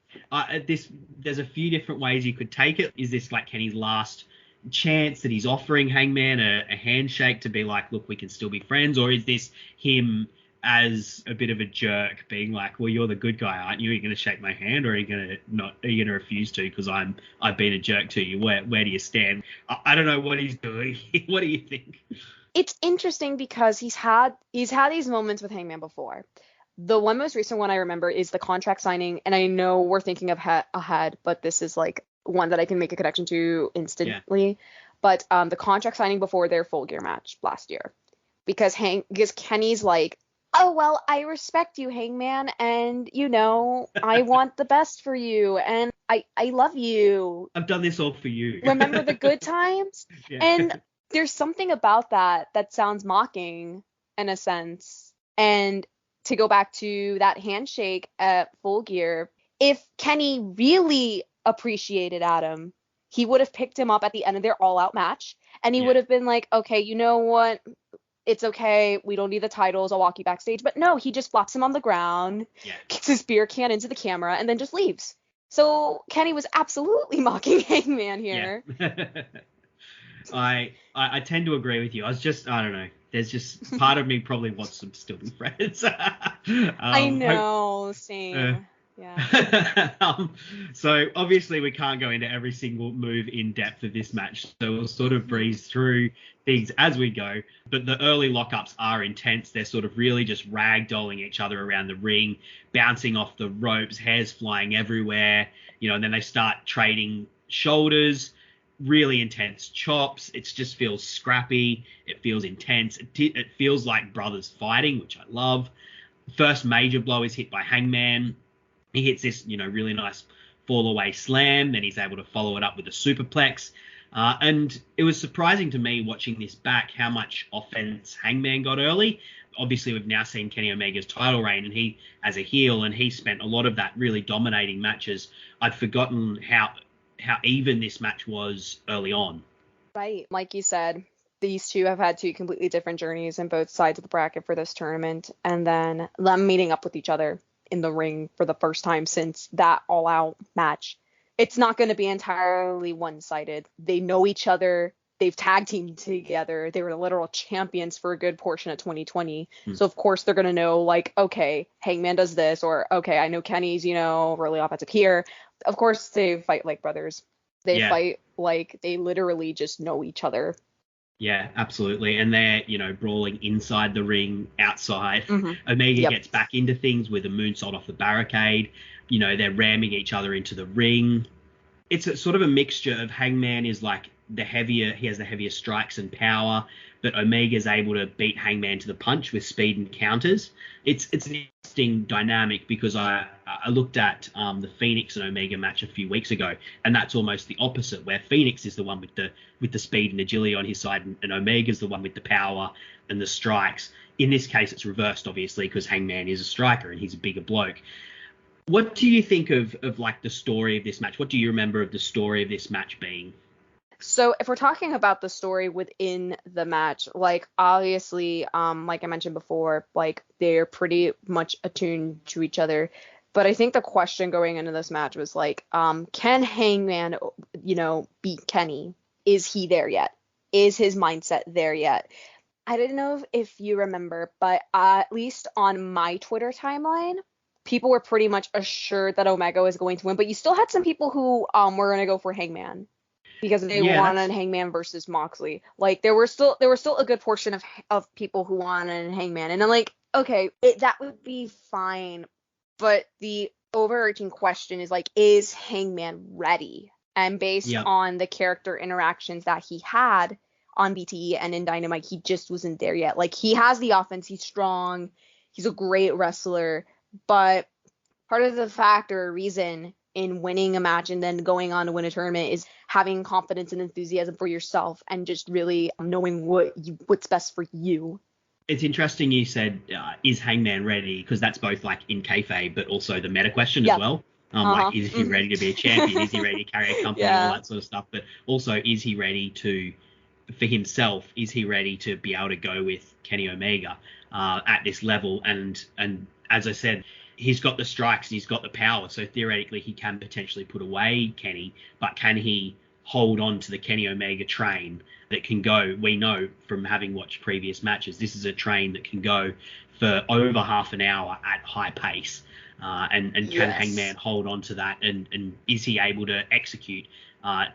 there's a few different ways you could take it. Is this like Kenny's last chance that he's offering Hangman a handshake to be like, look, we can still be friends? Or is this him as a bit of a jerk being like, well, you're the good guy, aren't you? Are you going to shake my hand, or are you going to refuse to because I've been a jerk to you? Where do you stand? I don't know what he's doing. What do you think? It's interesting because he's had these moments with Hangman before. The one most recent one I remember is the contract signing, and I know we're thinking of ahead, but this is like one that I can make a connection to instantly. Yeah. But the contract signing before their Full Gear match last year, because Kenny's like, oh, well, I respect you, Hangman, and, I want the best for you, and I love you. I've done this all for you. Remember the good times? Yeah. And there's something about that sounds mocking in a sense. And to go back to that handshake at Full Gear, if Kenny really appreciated Adam, he would have picked him up at the end of their all-out match, and he would have been like, okay, you know what? It's okay. We don't need the titles. I'll walk you backstage. But no, he just flops him on the ground, kicks his beer can into the camera, and then just leaves. So Kenny was absolutely mocking Hangman here. Yeah. I tend to agree with you. I don't know. There's just part of me probably wants them to still be friends. I know. Same. Yeah. So obviously we can't go into every single move in depth of this match, so we'll sort of breeze through things as we go. But the early lockups are intense. They're sort of really just ragdolling each other around the ring, bouncing off the ropes, hairs flying everywhere, and then they start trading shoulders, really intense chops. It just feels scrappy. It feels intense. It feels like brothers fighting, which I love. First major blow is hit by Hangman. He hits this, really nice fall-away slam. Then he's able to follow it up with a superplex. And it was surprising to me watching this back how much offense Hangman got early. Obviously, we've now seen Kenny Omega's title reign, and he, as a heel, and he spent a lot of that really dominating matches. I'd forgotten how even this match was early on. Right. Like you said, these two have had two completely different journeys in both sides of the bracket for this tournament. And then them meeting up with each other in the ring for the first time since that all-out match. It's not going to be entirely one-sided. They know each other. They've tag teamed together. They were the literal champions for a good portion of 2020. So, of course, they're going to know, like, okay, Hangman does this, or, okay, I know Kenny's, really offensive here. Of course, they fight like brothers. They fight like they literally just know each other. Yeah, absolutely. And they're, brawling inside the ring, outside. Mm-hmm. Omega gets back into things with a moonsault off the barricade. They're ramming each other into the ring. It's a sort of a mixture of Hangman is like he has the heavier strikes and power, but Omega's able to beat Hangman to the punch with speed and counters. It's an interesting dynamic because I looked at the Phoenix and Omega match a few weeks ago, and that's almost the opposite, where Phoenix is the one with the speed and agility on his side, and Omega's the one with the power and the strikes. In this case, it's reversed, obviously, because Hangman is a striker and he's a bigger bloke. What do you think of like the story of this match? What do you remember of the story of this match being? So if we're talking about the story within the match, like obviously, like I mentioned before, like they're pretty much attuned to each other. But I think the question going into this match was like, can Hangman, beat Kenny? Is he there yet? Is his mindset there yet? I didn't know if you remember, but at least on my Twitter timeline, people were pretty much assured that Omega was going to win. But you still had some people who were going to go for Hangman, because they wanted Hangman versus Moxley. Like there were still a good portion of people who wanted Hangman, and I'm like, okay, that would be fine, but the overarching question is like, is Hangman ready? And based on the character interactions that he had on BTE and in Dynamite, he just wasn't there yet. Like he has the offense, he's strong, he's a great wrestler, but part of the factor or reason in winning a match and then going on to win a tournament is having confidence and enthusiasm for yourself and just really knowing what's best for you. It's interesting you said, is Hangman ready? Because that's both like in kayfabe, but also the meta question as well. Like, is he ready to be a champion? Is he ready to carry a company? All that sort of stuff. But also, is he ready to for himself, is he ready to be able to go with Kenny Omega at this level? And as I said, he's got the strikes and he's got the power, so theoretically he can potentially put away Kenny, but can he hold on to the Kenny Omega train that can go? We know from having watched previous matches, this is a train that can go for over half an hour at high pace. And can Hangman hold on to that? And is he able to execute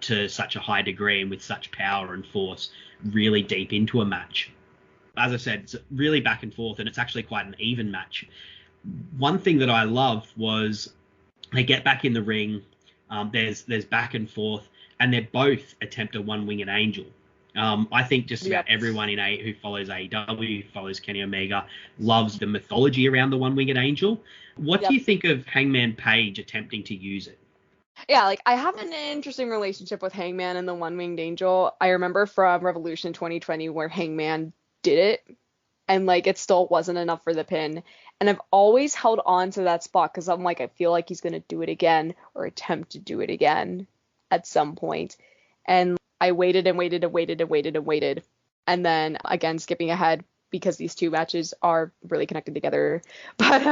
to such a high degree and with such power and force really deep into a match? As I said, it's really back and forth, and it's actually quite an even match. One thing that I love was they get back in the ring. There's back and forth, and they both attempt a one-winged angel. I think just about everyone who follows AEW, who follows Kenny Omega, loves the mythology around the one-winged angel. What do you think of Hangman Page attempting to use it? Yeah, like, I have an interesting relationship with Hangman and the one-winged angel. I remember from Revolution 2020 where Hangman did it, and, like, it still wasn't enough for the pin. And I've always held on to that spot because I'm like, I feel like he's going to do it again or attempt to do it again at some point. And I waited and waited and waited and waited and waited. And then, again, skipping ahead because these two matches are really connected together. But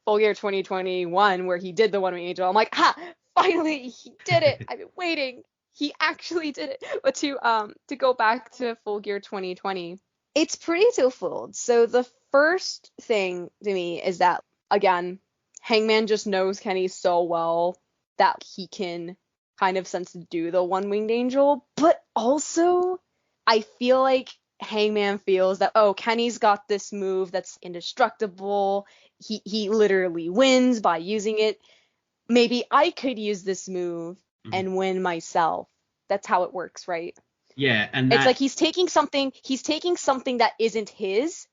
Full Gear 2021, where he did the one-wing angel, I'm like, finally, he did it. I've been waiting. He actually did it. But to go back to Full Gear 2020, it's pretty twofold. So the first thing to me is that, again, Hangman just knows Kenny so well that he can kind of sense to do the one-winged angel. But also, I feel like Hangman feels that, oh, Kenny's got this move that's indestructible. He literally wins by using it. Maybe I could use this move and win myself. That's how it works, right? Yeah, and it's like he's taking something that isn't his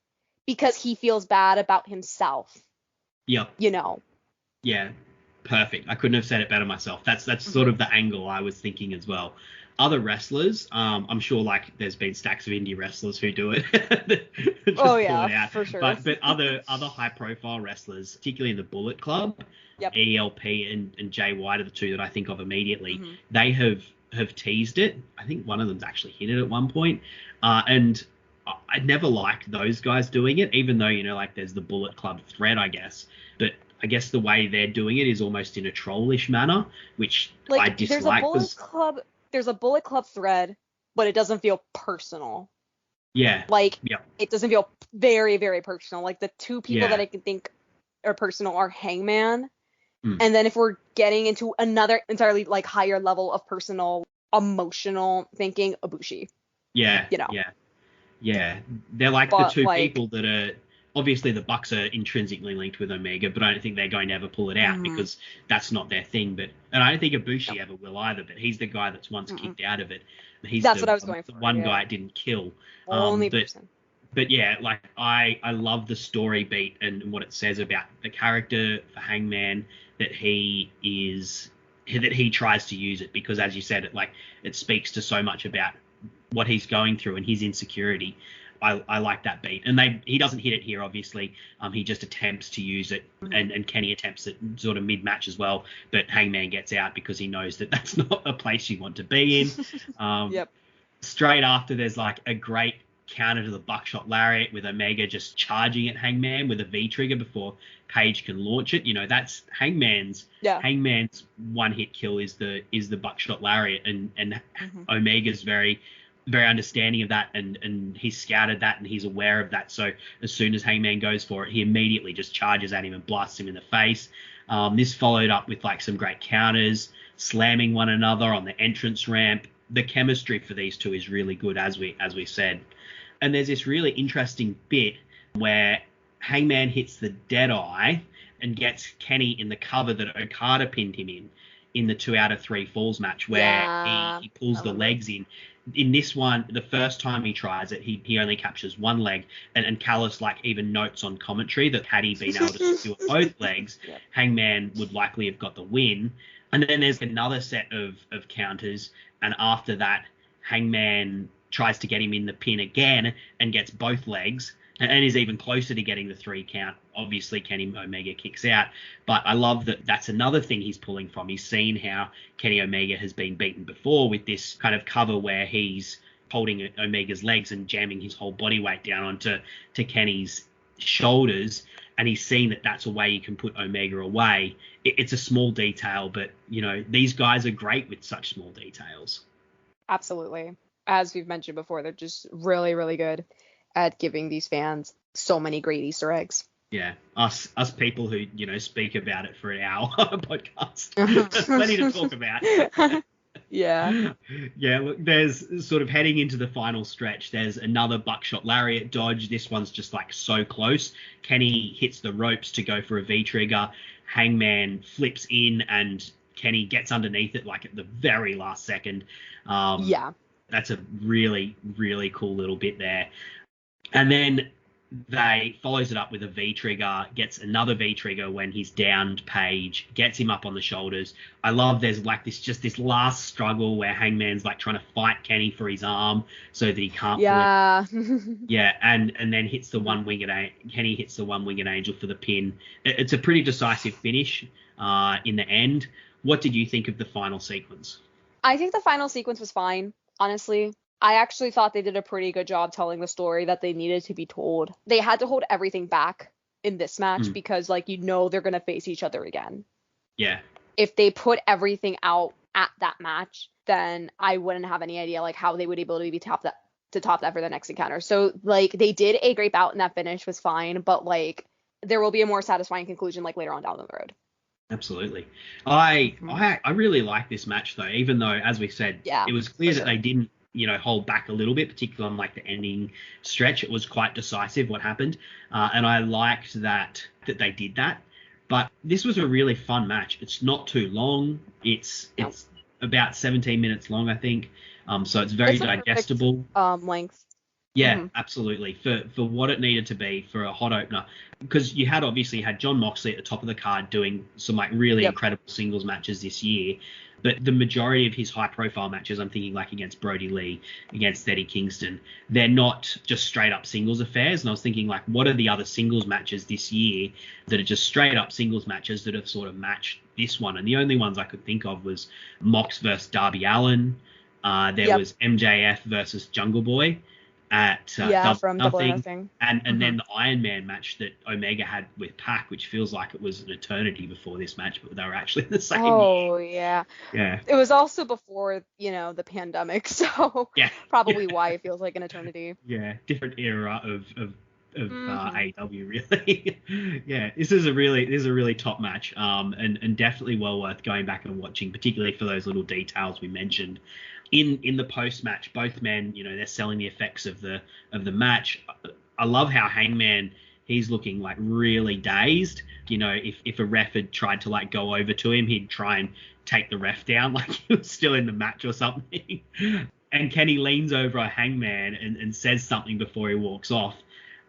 because he feels bad about himself. Yep. You know. Yeah, perfect. I couldn't have said it better myself. That's sort of the angle I was thinking as well. Other wrestlers, I'm sure, like, there's been stacks of indie wrestlers who do it. Just oh yeah, for sure. But other high profile wrestlers, particularly in the Bullet Club, ELP and Jay White are the two that I think of immediately. They have teased it. I think one of them's actually hit it at one point. And I never liked those guys doing it, even though, you know, like, there's the Bullet Club thread, I guess. But I guess the way they're doing it is almost in a trollish manner, which I dislike. There's a Bullet Club thread, but it doesn't feel personal. Yeah. Like, it doesn't feel very, very personal. Like, the two people that I can think are personal are Hangman. And then if we're getting into another entirely, like, higher level of personal, emotional thinking, Ibushi. Yeah. You know. Yeah. They're like the two people that are... Obviously, the Bucks are intrinsically linked with Omega, but I don't think they're going to ever pull it out because that's not their thing. And I don't think Ibushi ever will either, but he's the guy that's once kicked out of it. That's what I was going for. The one guy it didn't kill. Only person. But yeah, like, I love the story beat and what it says about the character for Hangman, that he tries to use it because, as you said, it speaks to so much about what he's going through and his insecurity. I like that beat. And he doesn't hit it here, obviously. He just attempts to use it, and Kenny attempts it sort of mid-match as well. But Hangman gets out because he knows that that's not a place you want to be in. Straight after, there's, like, a great counter to the buckshot lariat with Omega just charging at Hangman with a V-trigger before Page can launch it. You know, that's Hangman's one-hit kill is the buckshot lariat, and Omega's very, very understanding of that, and he's scouted that and he's aware of that. So as soon as Hangman goes for it, he immediately just charges at him and blasts him in the face. This followed up with, like, some great counters, slamming one another on the entrance ramp. The chemistry for these two is really good, as we said. And there's this really interesting bit where Hangman hits the Deadeye and gets Kenny in the cover that Okada pinned him in the 2 out of 3 falls match, where he pulls the legs in. In this one, the first time he tries it, he only captures one leg, and Callis, like, even notes on commentary that had he been able to secure both legs, Hangman would likely have got the win. And then there's another set of counters, and after that, Hangman tries to get him in the pin again and gets both legs, and is even closer to getting the 3 count. Obviously, Kenny Omega kicks out. But I love that that's another thing he's pulling from. He's seen how Kenny Omega has been beaten before with this kind of cover where he's holding Omega's legs and jamming his whole body weight down onto Kenny's shoulders, and he's seen that that's a way you can put Omega away. It's a small detail, but, you know, these guys are great with such small details. Absolutely. As we've mentioned before, they're just really, really good at giving these fans so many great Easter eggs. Yeah, us people who, you know, speak about it for an hour on a podcast. There's plenty to talk about. Yeah. Yeah, look, there's sort of heading into the final stretch. There's another buckshot lariat dodge. This one's just like so close. Kenny hits the ropes to go for a V-trigger. Hangman flips in and Kenny gets underneath it like at the very last second. Yeah. That's a really, really cool little bit there. And then they follows it up with a V-trigger, gets another V-trigger when he's downed Page, gets him up on the shoulders. I love there's like this last struggle where Hangman's like trying to fight Kenny for his arm so that he can't. Yeah. Yeah, and then hits the one-winged Kenny hits the one-winged angel for the pin. It's a pretty decisive finish in the end. What did you think of the final sequence? I think the final sequence was fine, honestly. I actually thought they did a pretty good job telling the story that they needed to be told. They had to hold everything back in this match because, like, you know, they're going to face each other again. Yeah. If they put everything out at that match, then I wouldn't have any idea, like, how they would be able to be top that for the next encounter. So, like, they did a great bout and that finish was fine, but, like, there will be a more satisfying conclusion, like, later on down the road. Absolutely. I really like this match, though, even though, as we said, it was clear that they didn't, you know, hold back a little bit, particularly on like the ending stretch. It was quite decisive what happened. And I liked that they did that. But this was a really fun match. It's not too long. It's about 17 minutes long, I think. So it's very digestible. Length. Yeah, absolutely. For what it needed to be for a hot opener, because you had obviously had Jon Moxley at the top of the card doing some like really incredible singles matches this year. But the majority of his high-profile matches, I'm thinking like against Brody Lee, against Eddie Kingston, they're not just straight-up singles affairs. And I was thinking, like, what are the other singles matches this year that are just straight-up singles matches that have sort of matched this one? And the only ones I could think of was Mox versus Darby Allin. There was MJF versus Jungle Boy at Double Nothing. And then the Iron Man match that Omega had with Pac, which feels like it was an eternity before this match, but they were actually the same year. Yeah. It was also before, you know, the pandemic, so probably why it feels like an eternity. Yeah, different era of AEW, really. Yeah, this is a really top match, and definitely well worth going back and watching, particularly for those little details we mentioned. In the post match, both men, you know, they're selling the effects of the match. I love how Hangman, he's looking like really dazed. You know, if a ref had tried to like go over to him, he'd try and take the ref down like he was still in the match or something. And Kenny leans over a Hangman and says something before he walks off.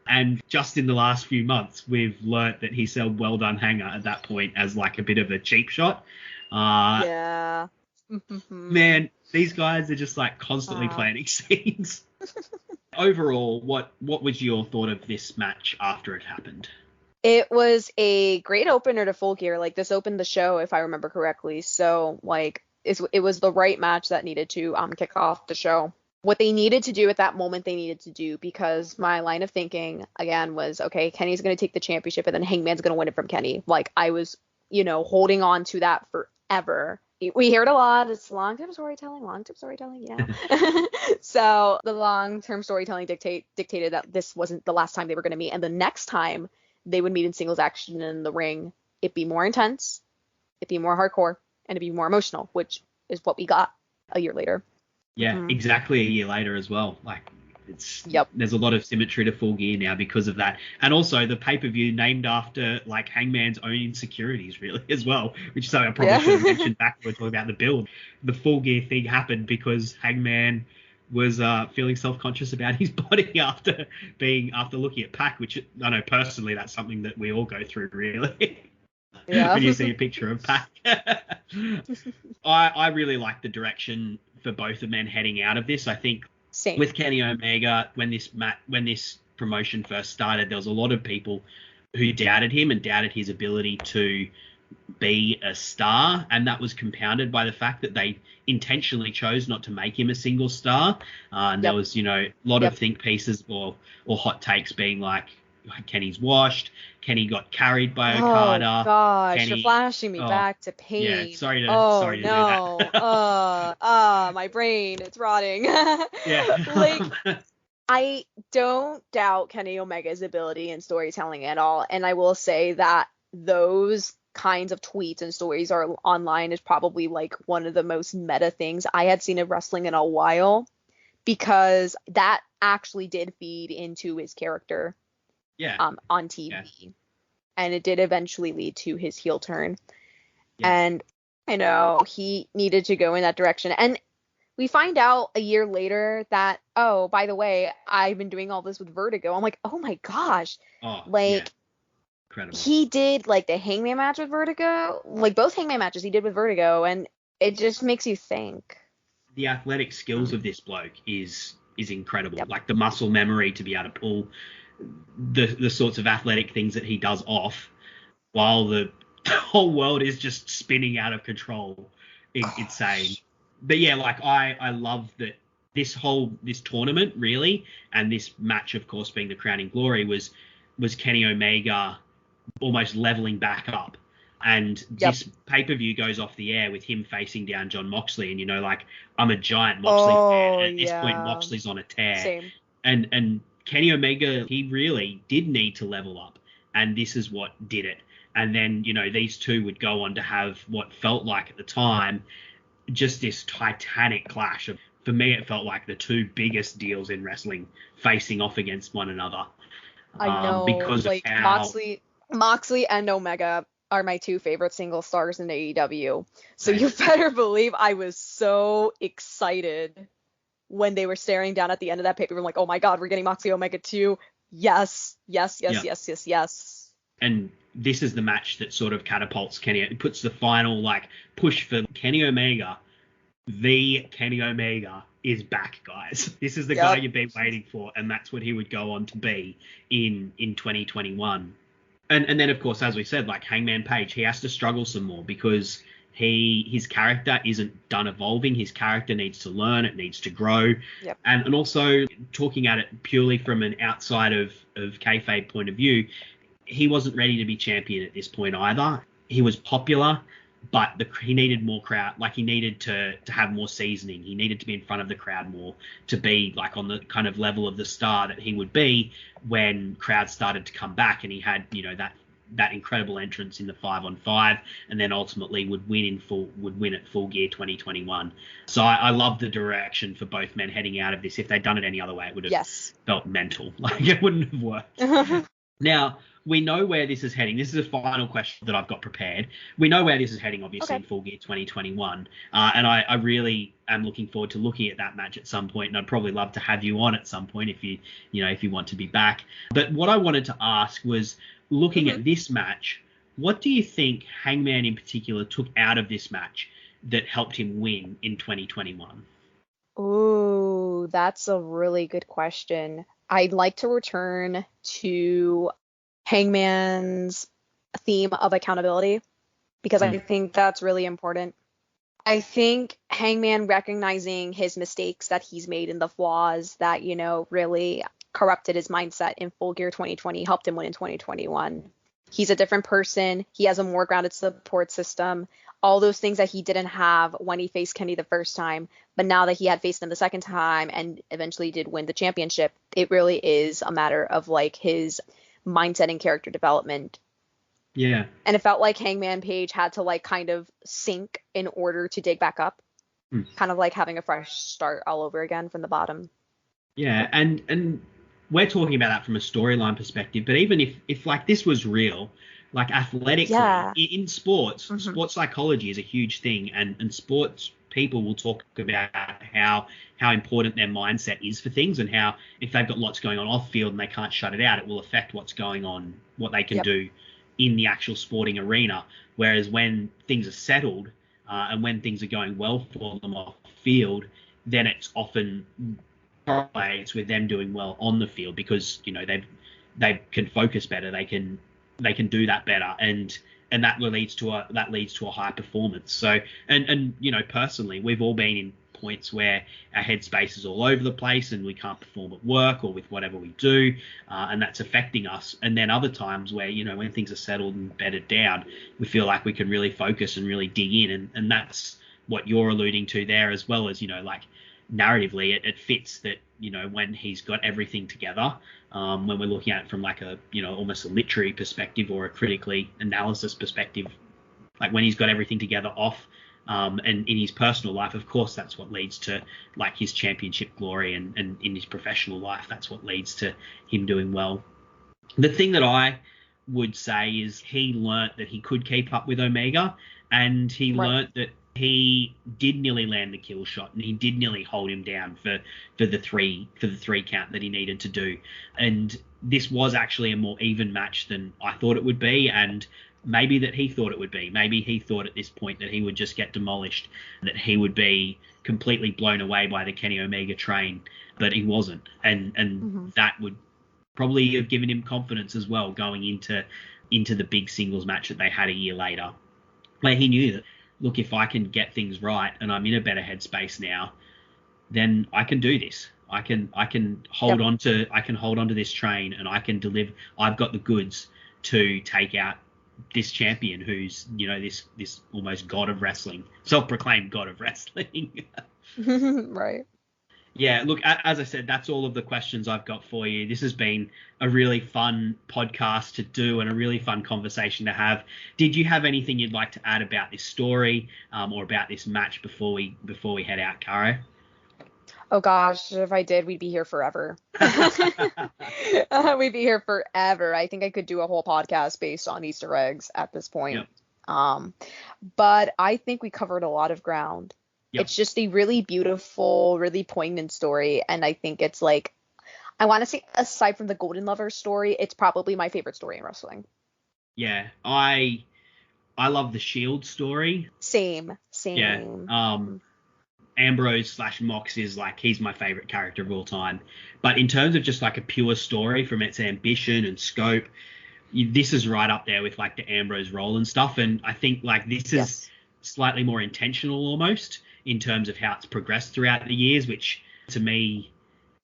And just in the last few months, we've learnt that he said "well done, Hanger" at that point as like a bit of a cheap shot. Yeah. Man, these guys are just like constantly planting scenes. Overall, what was your thought of this match after it happened? It was a great opener to Full Gear. Like, this opened the show, if I remember correctly. So, like, it was the right match that needed to kick off the show. What they needed to do at that moment, they needed to do, because my line of thinking, again, was, okay, Kenny's going to take the championship and then Hangman's going to win it from Kenny. Like, I was, you know, holding on to that forever. We hear it a lot. It's long-term storytelling, you know. So the long-term storytelling dictated that this wasn't the last time they were going to meet. And the next time they would meet in singles action in the ring, it'd be more intense, it'd be more hardcore, and it'd be more emotional, which is what we got a year later. Yeah, exactly a year later as well. Like, there's a lot of symmetry to Full Gear now because of that. And also the pay-per-view named after like Hangman's own insecurities really as well, which is something I probably should have mentioned back when we were talking about the build. The Full Gear thing happened because Hangman was feeling self-conscious about his body after looking at Pac, which I know personally that's something that we all go through really. Yeah. When you see a picture of Pac. I really like the direction for both the men heading out of this. I think with Kenny Omega, when this promotion first started, there was a lot of people who doubted him and doubted his ability to be a star, and that was compounded by the fact that they intentionally chose not to make him a single star. And there was, a lot of think pieces or hot takes being like, Kenny's washed, Kenny got carried by Okada. Oh gosh, Kenny, you're flashing me back to pain. Yeah, sorry to no. do that. My brain, it's rotting. Yeah. I don't doubt Kenny Omega's ability in storytelling at all, and I will say that those kinds of tweets and stories are online is probably like one of the most meta things I had seen of wrestling in a while, because that actually did feed into his character on TV. Yeah. And it did eventually lead to his heel turn. Yeah. And I know he needed to go in that direction. And we find out a year later that, oh, by the way, I've been doing all this with Vertigo. I'm like, oh my gosh. Incredible. He did like the Hangman match with Vertigo, like both Hangman matches he did with Vertigo, and it just makes you think. The athletic skills of this bloke is incredible. Yep. Like the muscle memory to be able to pull the sorts of athletic things that he does off while the whole world is just spinning out of control. Insane. But yeah, like I love that this tournament really, and this match of course being the crowning glory was Kenny Omega almost leveling back up. And this pay-per-view goes off the air with him facing down Jon Moxley, and like, I'm a giant Moxley fan. And at this point Moxley's on a tear. Same. And Kenny Omega, he really did need to level up, and this is what did it. And then, these two would go on to have what felt like at the time just this titanic clash. For me, it felt like the two biggest deals in wrestling facing off against one another. I know, because like of how... Moxley and Omega are my two favorite single stars in AEW. So you better believe I was so excited when they were staring down at the end of that paper. I'm like, oh my God, we're getting Moxley Omega 2. Yes. And this is the match that sort of catapults Kenny. It puts the final push for Kenny Omega. The Kenny Omega is back, guys. This is the guy you've been waiting for, and that's what he would go on to be in 2021. And then, of course, as we said, like Hangman Page, he has to struggle some more because his character isn't done evolving. His character needs to learn. It needs to grow. Yep. And also, talking at it purely from an outside of kayfabe point of view, he wasn't ready to be champion at this point either. He was popular, but he needed more crowd. Like, he needed to have more seasoning. He needed to be in front of the crowd more to be like on the kind of level of the star that he would be when crowds started to come back, and he had, that incredible entrance in the 5-on-5, and then ultimately would win at Full Gear 2021. So I love the direction for both men heading out of this. If they'd done it any other way, it would have felt mental. Like, it wouldn't have worked. Now, we know where this is heading. This is a final question that I've got prepared. We know where this is heading, obviously, in Full Gear 2021. And I really am looking forward to looking at that match at some point. And I'd probably love to have you on at some point if you want to be back. But what I wanted to ask was, looking at this match, what do you think Hangman in particular took out of this match that helped him win in 2021? Ooh, that's a really good question. I'd like to return to Hangman's theme of accountability, because I think that's really important. I think Hangman recognizing his mistakes that he's made and the flaws that, really corrupted his mindset in Full Gear 2020 helped him win in 2021. He's a different person. He has a more grounded support system. All those things that he didn't have when he faced Kenny the first time, but now that he had faced him the second time and eventually did win the championship, it really is a matter of his mindset and character development. Yeah. And it felt like Hangman Page had to kind of sink in order to dig back up. Kind of like having a fresh start all over again from the bottom. Yeah, and we're talking about that from a storyline perspective, but even if this was real, athletically, in sports, sports psychology is a huge thing, and sports people will talk about how important their mindset is for things, and how if they've got lots going on off field and they can't shut it out, it will affect what's going on, what they can do in the actual sporting arena. Whereas when things are settled and when things are going well for them off field, then it's often correlates with them doing well on the field, because they can focus better, they can do that better. And and that leads to a high performance. So, and personally, we've all been in points where our headspace is all over the place and we can't perform at work or with whatever we do, and that's affecting us. And then other times where, when things are settled and bedded down, we feel like we can really focus and really dig in, and that's what you're alluding to there, as well as, narratively it fits that, when he's got everything together, when we're looking at it from like a, almost a literary perspective or a critically analysis perspective, like when he's got everything together off, and in his personal life, of course, that's what leads to like his championship glory, and in his professional life, that's what leads to him doing well. The thing that I would say is he learnt that he could keep up with Omega, and he learnt that he did nearly land the kill shot, and he did nearly hold him down for the three count that he needed to do. And this was actually a more even match than I thought it would be, and maybe that he thought it would be. Maybe he thought at this point that he would just get demolished, that he would be completely blown away by the Kenny Omega train, but he wasn't. And that would probably have given him confidence as well going into the big singles match that they had a year later, where he knew that, look, if I can get things right and I'm in a better headspace now, then I can do this. I can hold on to this train, and I can deliver. I've got the goods to take out this champion who's, this almost god of wrestling, self-proclaimed god of wrestling. Right. Yeah, look, as I said, that's all of the questions I've got for you. This has been a really fun podcast to do and a really fun conversation to have. Did you have anything you'd like to add about this story, or about this match before we head out, Caro? Oh gosh, if I did, we'd be here forever. We'd be here forever. I think I could do a whole podcast based on Easter eggs at this point. Yep. But I think we covered a lot of ground. Yep. It's just a really beautiful, really poignant story. And I think it's like, I want to say, aside from the Golden Lover story, it's probably my favorite story in wrestling. Yeah, I love the Shield story. Same. Yeah. Ambrose / Mox is like, he's my favorite character of all time. But in terms of just like a pure story from its ambition and scope, this is right up there with like the Ambrose role and stuff. And I think like this is slightly more intentional almost in terms of how it's progressed throughout the years, which to me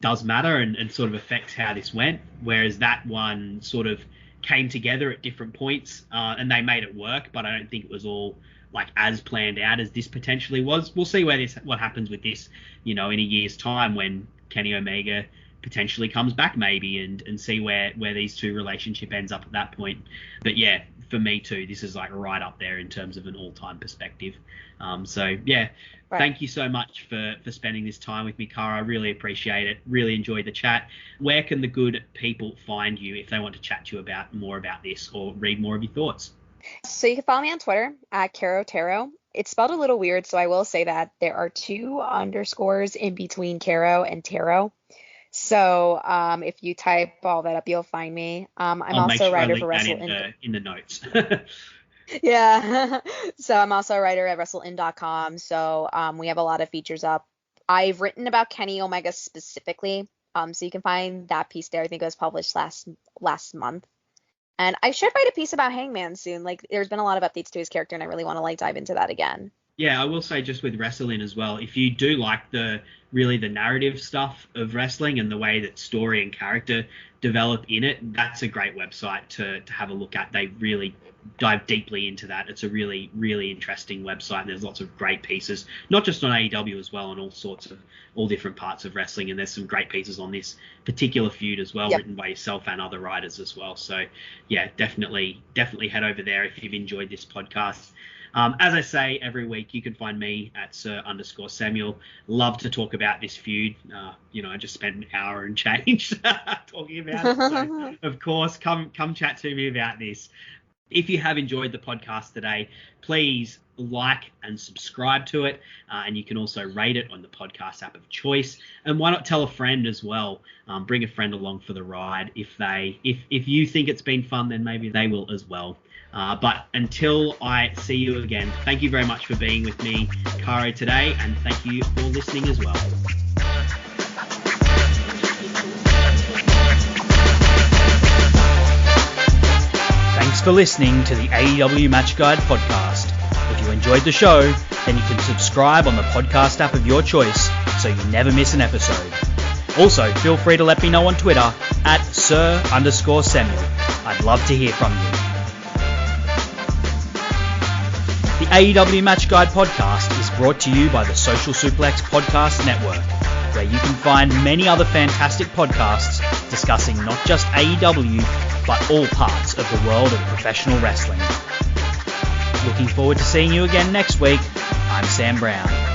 does matter and sort of affects how this went. Whereas that one sort of came together at different points, and they made it work, but I don't think it was all like as planned out as this potentially was. We'll see what happens with this, in a year's time when Kenny Omega potentially comes back maybe, and see where these two relationship ends up at that point. But yeah, for me too, this is like right up there in terms of an all-time perspective. So yeah, right. Thank you so much for spending this time with me, Caro. I really appreciate it. Really enjoyed the chat. Where can the good people find you if they want to chat to you about more about this or read more of your thoughts? So you can follow me on Twitter at Caro Taro. It's spelled a little weird, so I will say that there are 2 underscores in between Caro and Taro. So if you type all that up, you'll find me. I'm also a writer for Wrestle Inn. In the notes. Yeah. So I'm also a writer at WrestleIn.com. So we have a lot of features up. I've written about Kenny Omega specifically. So you can find that piece there. I think it was published last month. And I should write a piece about Hangman soon. Like, there's been a lot of updates to his character, and I really want to dive into that again. Yeah, I will say just with Wrestle Inn as well, if you do like the narrative stuff of wrestling and the way that story and character develop in it, that's a great website to have a look at. They really dive deeply into that. It's a really, really interesting website, and there's lots of great pieces, not just on AEW as well, on all different parts of wrestling. And there's some great pieces on this particular feud as well, written by yourself and other writers as well. So yeah, definitely head over there if you've enjoyed this podcast. As I say every week, you can find me at Sir_Samuel. Love to talk about this feud. I just spent an hour and change talking about it. So, of course, come chat to me about this. If you have enjoyed the podcast today, please like and subscribe to it. And you can also rate it on the podcast app of choice. And why not tell a friend as well? Bring a friend along for the ride. If you think it's been fun, then maybe they will as well. But until I see you again, thank you very much for being with me, Caro, today, and thank you for listening as well. Thanks Thanks for listening to the AEW Match Guide podcast. If you enjoyed the show, then you can subscribe on the podcast app of your choice so you never miss an episode. Also, feel free to let me know on Twitter at Sir_Samuel. I'd love to hear from you. The AEW Match Guide podcast is brought to you by the Social Suplex Podcast Network, where you can find many other fantastic podcasts discussing not just AEW, but all parts of the world of professional wrestling. Looking forward to seeing you again next week. I'm Sam Brown.